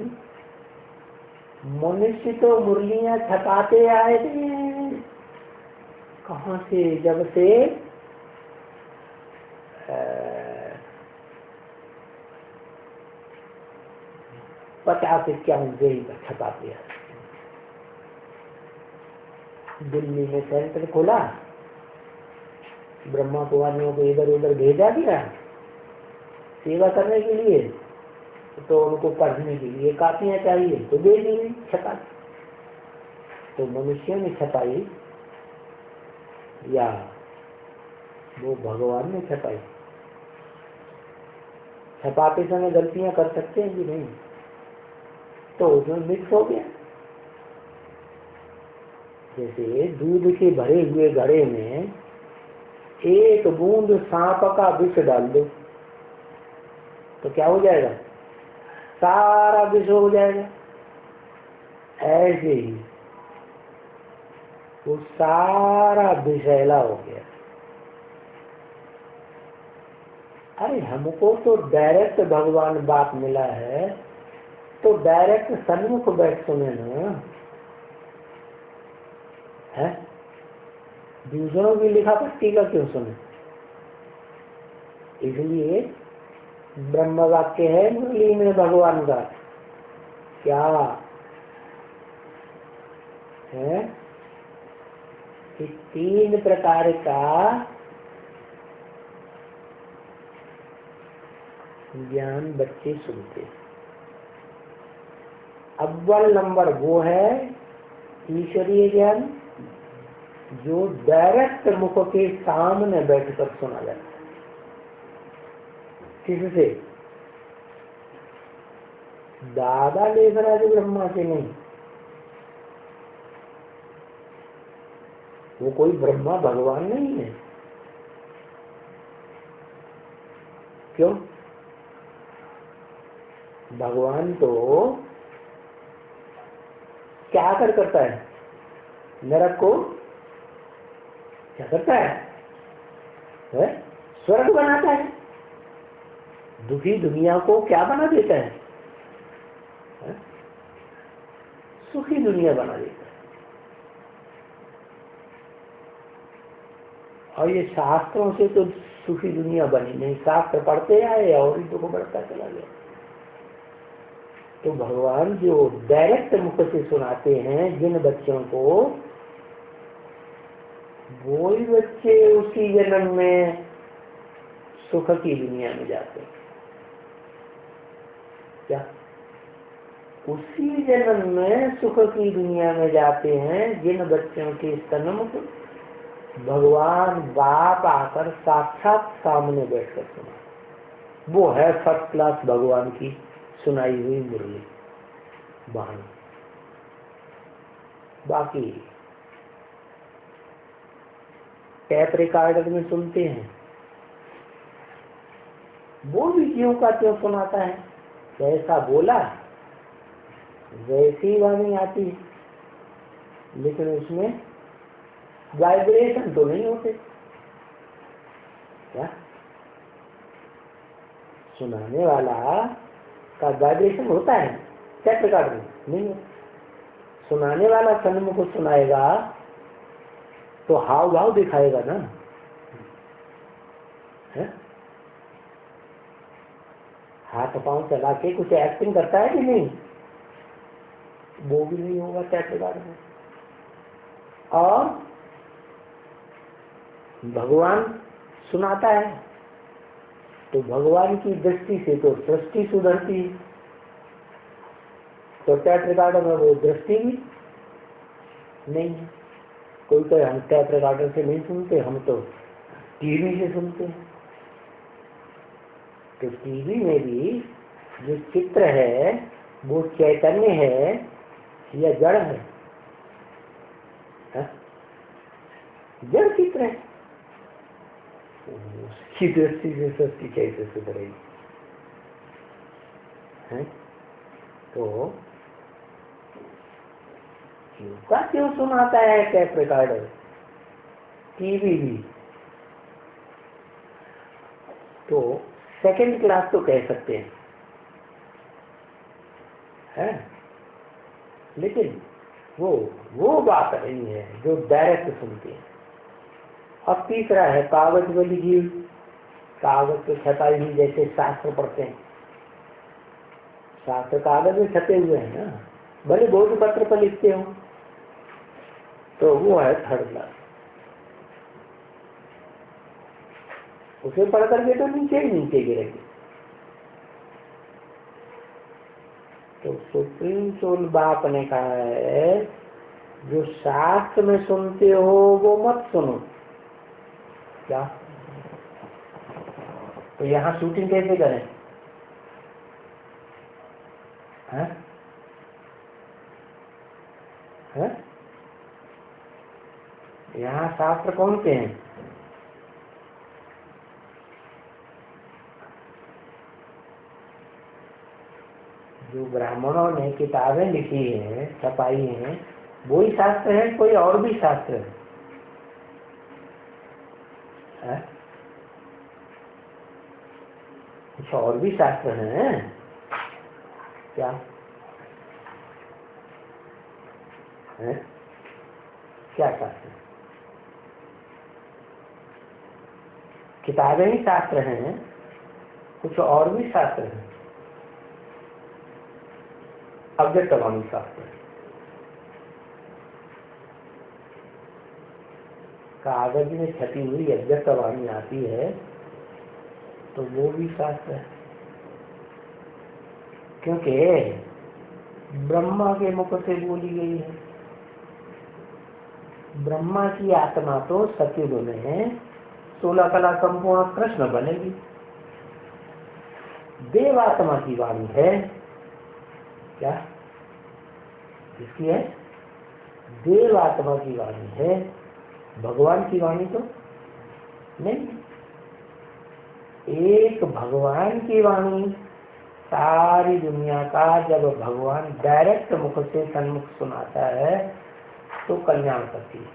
मनुष्य तो मुरलियां छपाते आए थे। कहाँ से? जब से 50-51 से ही छपाते आए। दिल्ली में सेंटर खोला, ब्रह्मा कुमारियों को इधर उधर भेजा दिया सेवा करने के लिए, तो उनको पढ़ने के लिए कापियां चाहिए, तो दे दी छपा। तो मनुष्यों ने छपाई या वो भगवान ने छपाई? छपाते समय गलतियां कर सकते हैं कि नहीं? तो उसमें मिक्स हो गया। जैसे दूध के भरे हुए घड़े में एक बूंद सांप का विष डाल दो, तो क्या हो जाएगा? सारा विष हो जाएगा। ऐसे ही वो सारा विषैला हो गया। अरे हमको तो डायरेक्ट भगवान बाप मिला है, तो डायरेक्ट सन्मुख बैठ सुने ना है। दूसरों की लिखा पट्टी का क्यों सुने? इसलिए ब्रह्म वाक्य है मुरली में भगवान का, क्या है कि 3 प्रकार का ज्ञान बच्चे सुनते। अव्वल नंबर वो है ईश्वरीय ज्ञान, जो डायरेक्ट मुख के सामने बैठकर सुना जाता है। किससे? दादा लेखराज ब्रह्मा से नहीं। वो कोई ब्रह्मा भगवान नहीं है। क्यों? भगवान तो क्या करता है? नरक को क्या करता है? स्वर्ग बनाता है। दुखी दुनिया को क्या बना देता है? सुखी दुनिया बना देता है। और ये शास्त्रों से तो सुखी दुनिया बनी नहीं, शास्त्र पढ़ते आए और ही दुख बढ़ता चला गया। तो भगवान जो डायरेक्ट मुख से सुनाते हैं जिन बच्चों को, वो ही बच्चे उसी जन्म में सुख की दुनिया में जाते हैं। क्या? उसी जन्म में सुख की दुनिया में जाते हैं जिन बच्चों के सन्मुख भगवान बाप आकर साक्षात सामने बैठकर सुना। वो है फर्स्ट क्लास भगवान की सुनाई हुई मुरली वाणी। बाकी टैप रिकॉर्डर में सुनते हैं, वो भी ज्यों का त्यों सुनाता है, जैसा बोला वैसी वाणी आती है, लेकिन उसमें वाइब्रेशन तो नहीं होते। क्या सुनाने वाला का वाइब्रेशन होता है? टैप रिकॉर्डर में नहीं होता। सुनाने वाला सन्मुख को सुनाएगा तो हाव भाव दिखाएगा ना, है? हाथ पांव चला के कुछ एक्टिंग करता है कि नहीं? वो भी नहीं होगा टैप रिकॉर्डर में। और भगवान सुनाता है तो भगवान की दृष्टि से तो सृष्टि सुधरती है, तो टैप रिकॉर्डर में वो दृष्टि भी नहीं है। कोई कोई हम टैप रिकॉर्डर से नहीं सुनते, हम तो टीवी से सुनते हैं। तो टीवी में भी जो चित्र है वो चैतन्य है या जड़ है? जड़ चित्र है। उसकी दृष्टि से सृष्टि कैसे सुधरेगी? तो क्यों क्यों सुनाता है टैप रिकॉर्डर, टीवी भी? तो सेकंड क्लास तो कह सकते हैं, लेकिन वो बात नहीं है जो डायरेक्ट सुनते हैं। अब तीसरा है कागज में लिखी हुई, कागज पे छपाई हुई, जैसे शास्त्र पढ़ते हैं, शास्त्र कागज में छपे हुए हैं ना, भले भोज पत्र पर लिखते हो, तो वो है थर्ड क्लास। उसे पढ़ करके तो नीचे ही नीचे गिरेंगे। तो सुप्रीम सोल बाप ने कहा है जो शास्त्र में सुनते हो वो मत सुनो। क्या? तो यहाँ शूटिंग कैसे करें? हैं? हैं? यहाँ शास्त्र कौन से हैं? जो ब्राह्मणों ने किताबें लिखी हैं, छपाई हैं, वो ही शास्त्र है, कोई और भी शास्त्र है? कुछ और भी शास्त्र हैं क्या? है? क्या शास्त्र? किताबें ही शास्त्र हैं, कुछ और भी शास्त्र हैं। अव्यक्तवाणी शास्त्र है, कागज में छपी हुई अव्यक्तवाणी आती है तो वो भी शास्त्र है, क्योंकि ब्रह्मा के मुख से बोली गई है। ब्रह्मा की आत्मा तो सतयुग में 16 कला संपूर्ण कृष्ण बनेगी। देवात्मा की वाणी है क्या? किसकी है? देवात्मा की वाणी है, भगवान की वाणी तो नहीं। एक भगवान की वाणी सारी दुनिया का जब भगवान डायरेक्ट मुख से सन्मुख सुनाता है तो कल्याण करती है।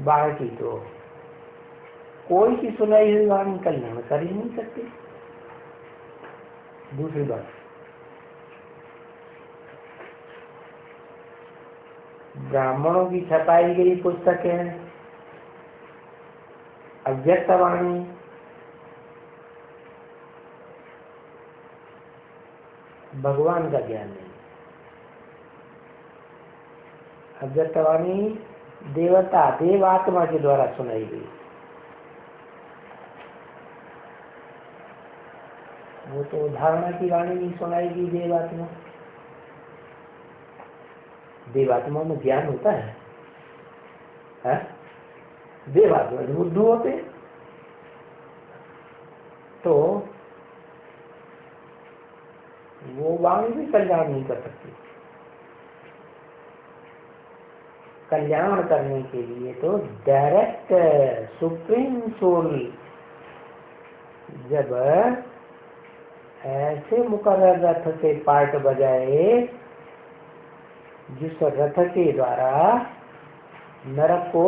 बाकी तो कोई की सुनाई हुई वाणी कल्याण कर ही नहीं सकती। दूसरी बात, ब्राह्मणों की छपाई गई पुस्तकें अव्यक्तवाणी, भगवान का ज्ञान नहीं। अव्यक्तवाणी देवता देवात्मा के द्वारा सुनाई गई, वो तो धारणा की वाणी नहीं सुनाएगी। देवात्मा, देवात्मा में ज्ञान होता है? देवात्मा बुद्धू होते, तो वो वाणी भी कल्याण नहीं कर सकती। कल्याण करने के लिए तो डायरेक्ट सुप्रीम सोल जब ऐसे मुकर्रर रथ से पार्ट बजाए जिस रथ के द्वारा नरक को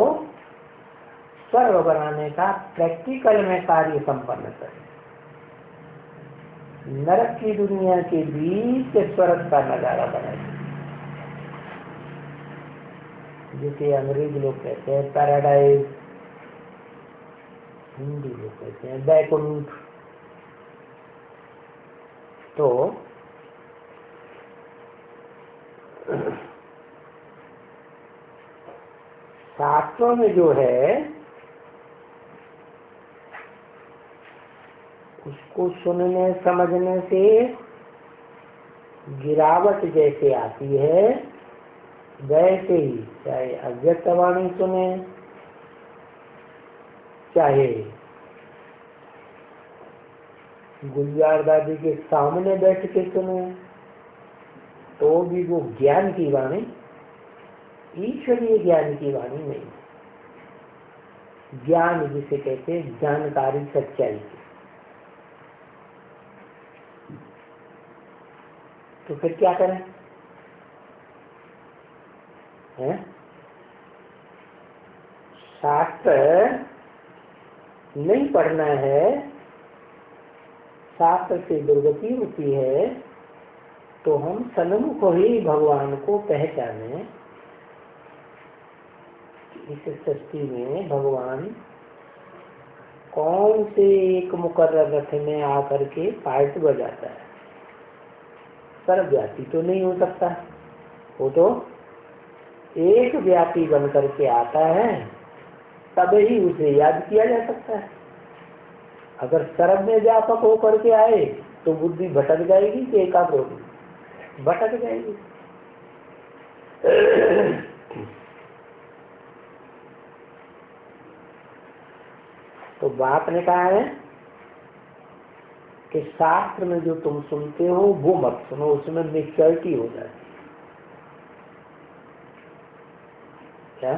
स्वर्ग बनाने का प्रैक्टिकल में कार्य संपन्न करे, नरक की दुनिया के बीच स्वर्ग का नजारा बनाए, जिसे अंग्रेज लोग कहते हैं पैराडाइज, हिंदी लोग कहते हैं बैकुंठ। तो शास्त्रों में जो है उसको सुनने समझने से गिरावट जैसे आती है, वैसे ही चाहे अव्यक्त वाणी सुने, चाहे गुलजार दादी के सामने बैठ के सुने, तो भी वो ज्ञान की वाणी, ईश्वरीय ज्ञान की वाणी नहीं। ज्ञान जिसे कहते हैं जानकारी सच्चाई की। तो फिर क्या करें? शास्त्र नहीं पढ़ना है, शास्त्र से दुर्गति होती है, तो हम सन्मुख ही भगवान को पहचाने। इस सृष्टि में भगवान कौन से एक मुकर्रर रथ में आकर के पार्ट बजाता है? सर्वव्यापी तो नहीं हो सकता, वो तो एक व्यापी बन करके आता है, तब ही उसे याद किया जा सकता है। अगर सर्व में व्यापक होकर के आए तो बुद्धि भटक जाएगी कि एकाग्र होगी? भटक जाएगी। तो बाप ने कहा है कि शास्त्र में जो तुम सुनते हो वो मत सुनो, उसमें मिक्सचरिटी हो जाती है। क्या?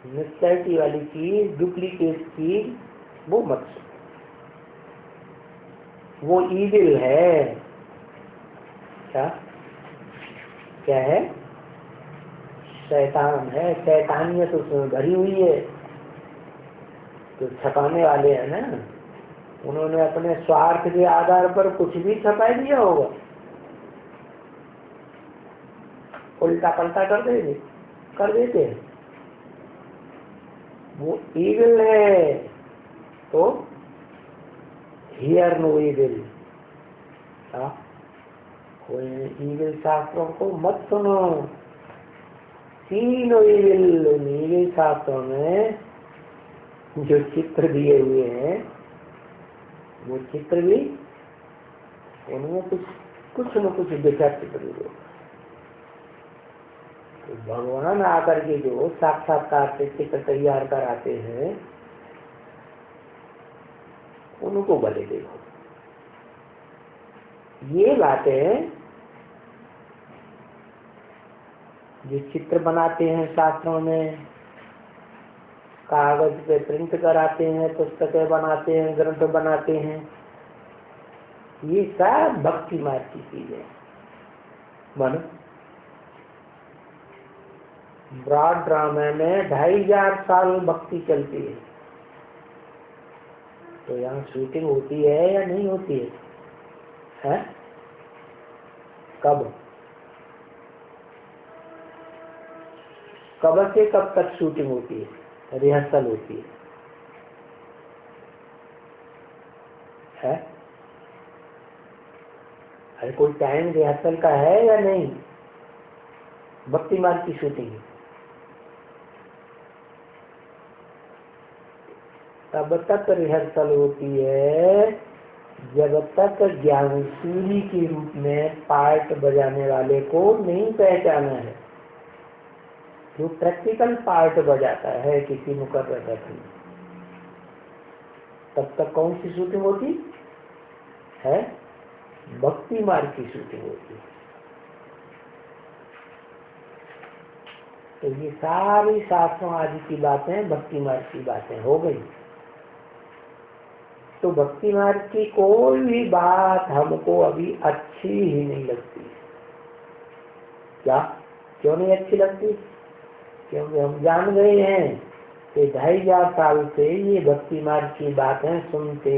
मिक्सचरिटी वाली चीज, डुप्लीकेट चीज, वो मत सुनो, वो ईविल है। क्या क्या है? शैतान है, शैतानियत उसमें भरी हुई है। तो छपाने वाले हैं ना, उन्होंने अपने स्वार्थ के आधार पर कुछ भी छपा दिया होगा, उल्टा पलटा कर देते हैं। वो ईविल है, तो हियर नो ईविल। कोई ईविल शास्त्रों को मत सुनो। तीनों ईविल शास्त्रों में जो चित्र दिए हुए हैं, वो चित्र भी उनमें कुछ न कुछ डिफेक्ट जरूर होगा। तो भगवान आकर के जो साक्षात्कार से चित्र तैयार कराते हैं, उनको भले देखो। ये बातें जो चित्र बनाते हैं शास्त्रों में, कागज पे प्रिंट कराते हैं, पुस्तकें बनाते हैं, ग्रंथ बनाते हैं, ये सब भक्ति मार्ग की चीजें। मानो ब्रॉड ड्रामा में 2500 साल भक्ति चलती है, तो यहाँ शूटिंग होती है या नहीं होती है? कब से कब तक शूटिंग होती है, रिहर्सल होती है? अरे कोई टाइम रिहर्सल का है या नहीं? भक्ति मार्ग की शूटिंग तब तक रिहर्सल होती है जब तक ज्ञानसूरी के रूप में पार्ट बजाने वाले को नहीं पहचाना है। जो प्रैक्टिकल पार्ट बजाता है किसी मुकर्रर रथ में, तब तक कौन सी शूटिंग होती है? भक्ति मार्ग की शूटिंग होती है। तो ये सारी शास्त्रों आदि की बातें भक्ति मार्ग की बातें हो गई। तो भक्ति मार्ग की कोई भी बात हमको अभी अच्छी ही नहीं लगती। क्या? क्यों नहीं अच्छी लगती? क्योंकि हम जान गए हैं कि 2500 साल से ये भक्ति मार्ग की बातें सुनते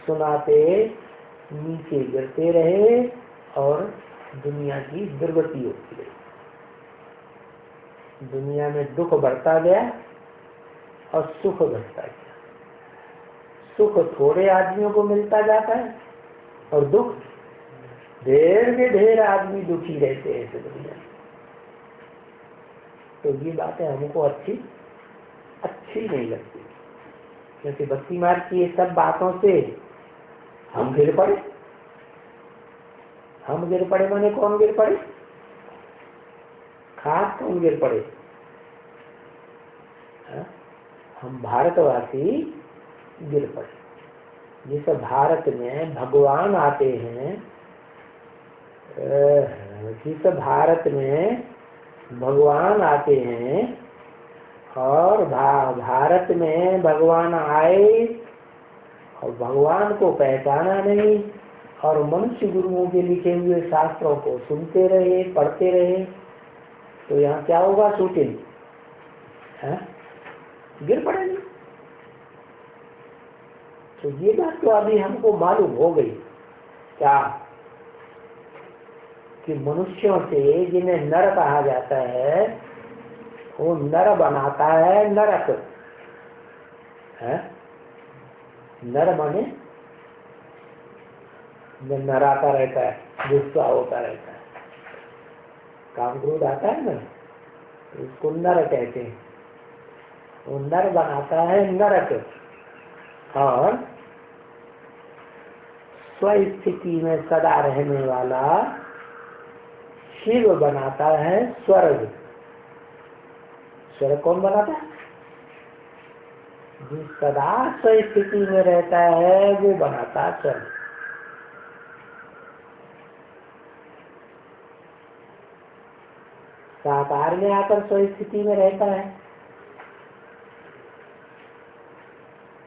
सुनाते नीचे गिरते रहे और दुनिया की दुर्गति होती रही। दुनिया में दुख बढ़ता गया और सुख घटता गया। सुख थोड़े आदमियों को मिलता जाता है और दुख ढेर के ढेर आदमी दुखी रहते हैं इस दुनिया में। तो ये बातें हमको अच्छी नहीं लगती, क्योंकि भक्ति मार्ग की ये सब बातों से हम गिर पड़े। हम गिर पड़े माने कौन गिर पड़े? खास कौन गिर पड़े? हम भारतवासी गिर पड़े। जिस भारत में भगवान आते हैं, जिस भारत में भगवान आते हैं और भारत में भगवान आए और भगवान को पहचाना नहीं और मनुष्य गुरुओं के लिखे हुए शास्त्रों को सुनते रहे, पढ़ते रहे, तो यहाँ क्या होगा? शूटिंग गिर पड़ेगी। तो ये बात तो अभी हमको मालूम हो गई क्या, कि मनुष्यों से जिन्हें नर कहा जाता है वो नर बनाता है नरक है। नर माने नराता रहता है, गुस्सा होता रहता है, काम क्रोध आता है ना, तो उसको नर कहते हैं। वो नर बनाता है नरक और स्वस्थिति में सदा रहने वाला शिव बनाता है स्वर्ग। स्वर्ग कौन बनाता है? जो सदा स्वस्थिति में रहता है वो बनाता है स्वर्ग। साकार में आकर स्वस्थिति में रहता है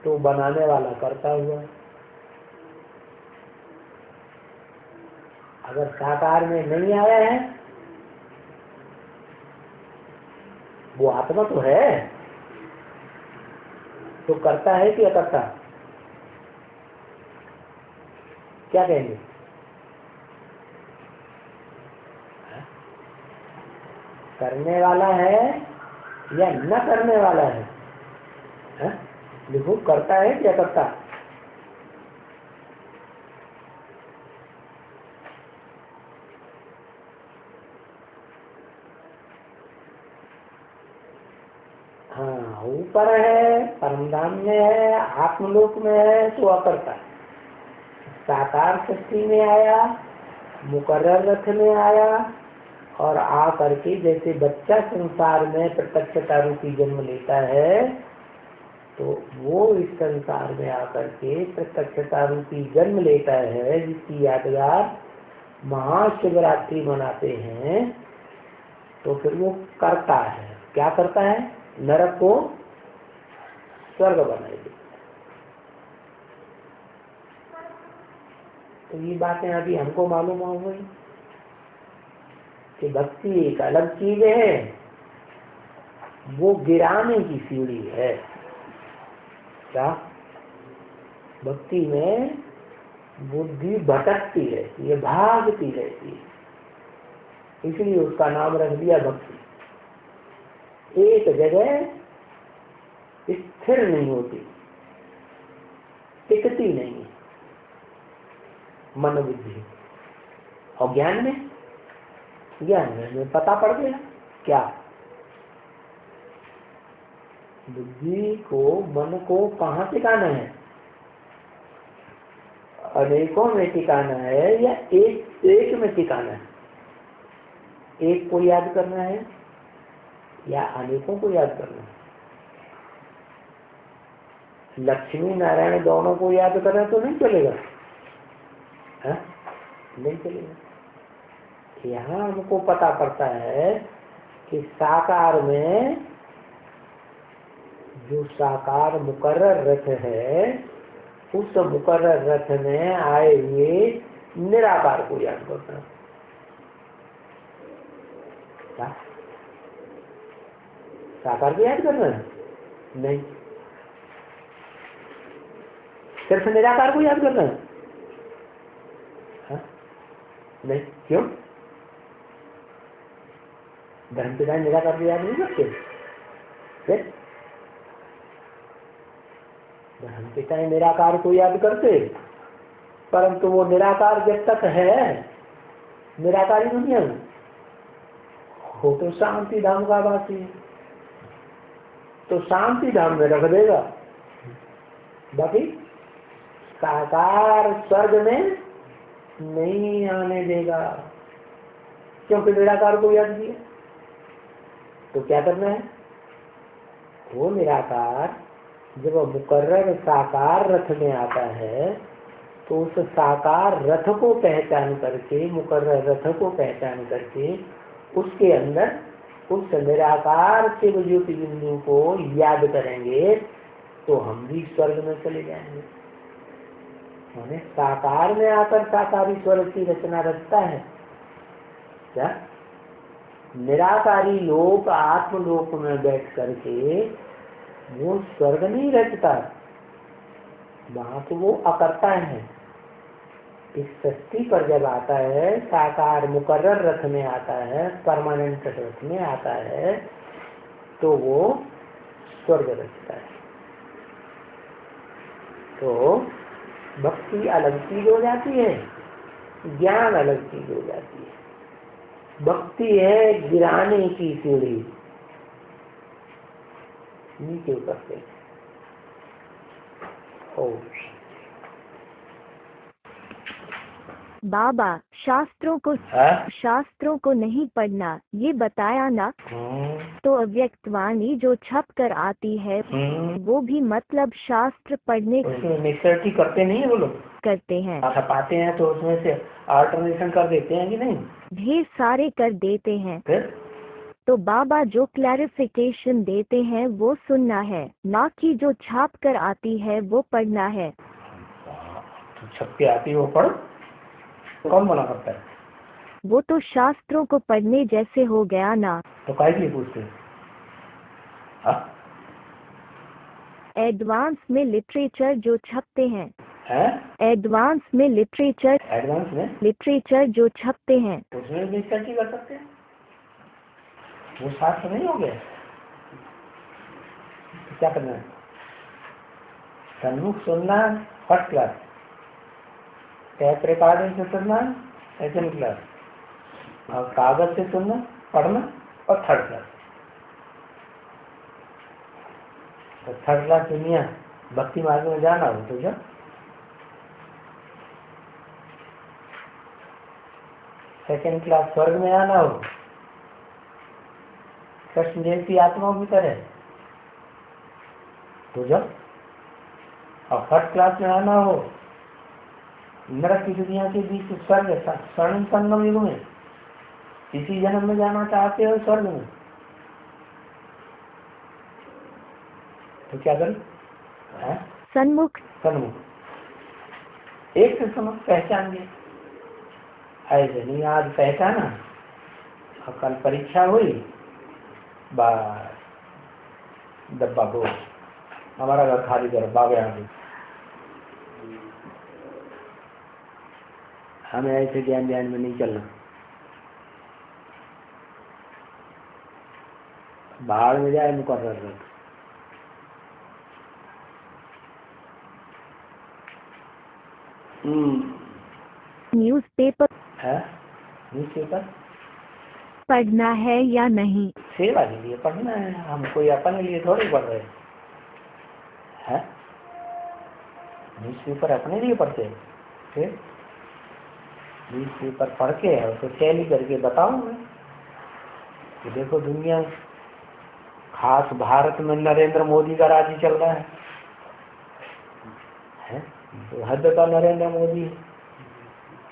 तो बनाने वाला करता हुआ। अगर साकार में नहीं आया है, वो आत्मा तो है, तो करता है कि अकर्ता? क्या कहेंगे? करने वाला है या न करने वाला है? देखो, करता है कि अकर्ता? हाँ, ऊपर है, परमधाम में है, आत्मलोक में है तो अकर्ता। साकार सृष्टि में आया, मुकर्रर रथ में आया और आ करके जैसे बच्चा संसार में प्रत्यक्षता रूपी जन्म लेता है, तो वो इस संसार में आकर के प्रत्यक्षता रूपी जन्म लेता है, जिसकी यादगार महाशिवरात्रि मनाते हैं। तो फिर वो करता है, क्या करता है? नरक को स्वर्ग बनाएगी। तो ये बातें अभी हमको मालूम हो गई कि भक्ति एक अलग चीज है, वो गिराने की सीढ़ी है। क्या? भक्ति में बुद्धि भटकती रहती है, भागती रहती है, इसलिए उसका नाम रख दिया भक्ति। एक जगह स्थिर नहीं होती, टिकती नहीं मन बुद्धि। और ज्ञान में पता पड़ गया क्या? बुद्धि को, मन को कहाँ टिकाना है? अनेकों में टिकाना है या एक में टिकाना है? एक को याद करना है या अनेकों को याद करना? लक्ष्मी नारायण दोनों को याद करना तो नहीं चलेगा, है? नहीं चलेगा। यहाँ हमको पता पड़ता है कि साकार में जो साकार मुकर्रर रथ है, उस मुकर्रर रथ में आए हुए निराकार को याद करना। साकार को याद करना है? नहीं, सिर्फ निराकार को याद करना है? हाँ? नहीं, क्यों? धर्मपिता निराकार को याद नहीं करते? फिर धर्मपिता निराकार को याद करते, परंतु वो निराकार जब तक है निराकारी दुनिया में, हो तो शांति धाम का वासी है, तो शांति धाम में रख देगा, बाकी साकार स्वर्ग में नहीं आने देगा, क्योंकि निराकार को याद किया। तो क्या करना है? वो निराकार जब मुकर्रर साकार रथ में आता है, तो उस साकार रथ को पहचान करके, मुकर्रर रथ को पहचान करके, उसके अंदर उस निराकार शिव ज्योति बिंदु को याद करेंगे, तो हम भी स्वर्ग में चले जाएंगे। माने साकार में आकर साकारी स्वर्ग की रचना रचता है क्या? निराकारी लोक आत्मलोक में बैठ करके वो स्वर्ग नहीं रचता, वहां तो वो अकर्ता है। इस सृष्टि पर जब आता है, साकार मुकर्रर रथ में आता है, परमानेंट रथ में आता है, तो वो स्वर्ग रचता है। तो भक्ति अलग चीज हो जाती है, ज्ञान अलग चीज हो जाती है। भक्ति है गिराने की सीढ़ी, नीचे उतरते। बाबा शास्त्रों को नहीं पढ़ना ये बताया ना। तो अव्यक्त वाणी जो छप कर आती है वो भी मतलब शास्त्र पढ़ने निश्चय करते नहीं है वो लोग? करते हैं, छपाते हैं तो उसमें से अल्टरनेशन कर देते हैं कि नहीं? ढेर सारे कर देते हैं। फिर? तो बाबा जो क्लैरिफिकेशन देते हैं वो सुनना है, ना कि जो छाप कर आती है वो पढ़ना है। तो छप के आती है वो पढ़, कौन मना करता है? वो तो शास्त्रों को पढ़ने जैसे हो गया ना। तो काहे के लिए पूछते हैं? एडवांस में लिटरेचर जो छपते हैं, एडवांस में लिटरेचर जो छपते हैं, उसमें भी रिसर्च कर सकते हैं। वो शास्त्र नहीं हो गया? तो क्या करना है? सन्मुख सुनना फर्स्ट क्लास, टैप रिकॉर्डिंग से सुनना सेकंड क्लास, और कागज से सुनना पढ़ना और थर्ड क्लास। तो थर्ड क्लास दुनिया भक्ति मार्ग में जाना हो तो जब सेकंड क्लास स्वर्ग में आना हो, कृष्ण जयंती आत्मा भी करे तो जब, और फर्स्ट क्लास में आना हो नरक की दुनिया के बीच स्वर्ग स्वर्ण संगम युग में, इसी जन्म में जाना चाहते हो स्वर्ग में, तो क्या करें? सन्मुख एक से सन्मुख पहचान गए। ऐसे नहीं आज पहचाना और कल परीक्षा हुई, बस डब्बा दो, हमारा घर खाली करो, बाबे आ गए। हमें ऐसे ज्ञान में नहीं चलना। बाहर में जाए मुकर्रर रख। न्यूज़पेपर है? न्यूज़पेपर पढ़ना है या नहीं? सेवा के लिए पढ़ना है, हम कोई अपने लिए थोड़ी पढ़ रहे हैं। न्यूज़पेपर अपने लिए पढ़ते हैं, फिर न्यूज़पेपर पढ़ के उसको टैली करके बताऊंगा कि देखो दुनिया खास भारत में नरेंद्र मोदी का राज ही चल रहा है, तो हद का नरेंद्र मोदी है।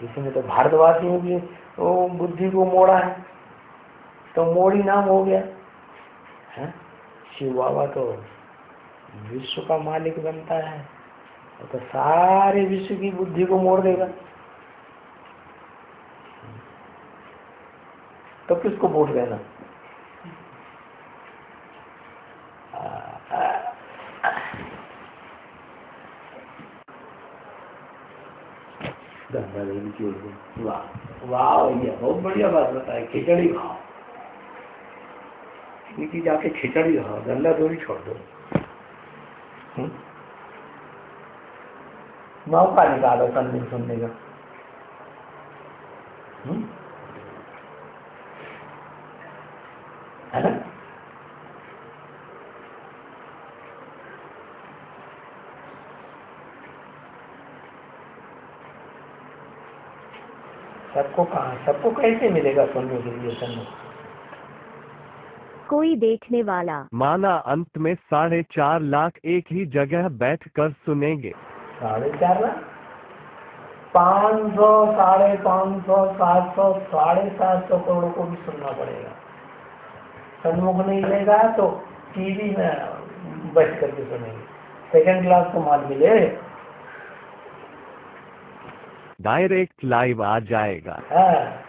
इसमें तो भारतवासियों की वो बुद्धि को मोड़ा है, तो मोड़ी नाम हो गया है। शिव बाबा तो विश्व का मालिक बनता है, तो सारे विश्व की बुद्धि को मोड़ देगा। तो किसको वोट देना? वाह वाह भैया, बहुत बढ़िया बात बताए। खिचड़ी खाओ, इनकी जाके खिचड़ी खाओ, गंदा थोड़ी छोड़ दो। मौका निकालो संदेश सुनने का। है ना? सबको कहाँ, सबको कैसे मिलेगा सुनने के लिए? सुनने कोई देखने वाला। माना अंत में 4.5 लाख एक ही जगह बैठकर सुनेंगे। 4.5 लाख, 500, 550, 700, 750 करोड़ को भी सुनना पड़ेगा। सन्मुख नहीं लेगा तो टीवी में बैठ करके सुनेंगे। सेकंड क्लास तो माल मिले, डायरेक्ट लाइव आ जाएगा। हाँ।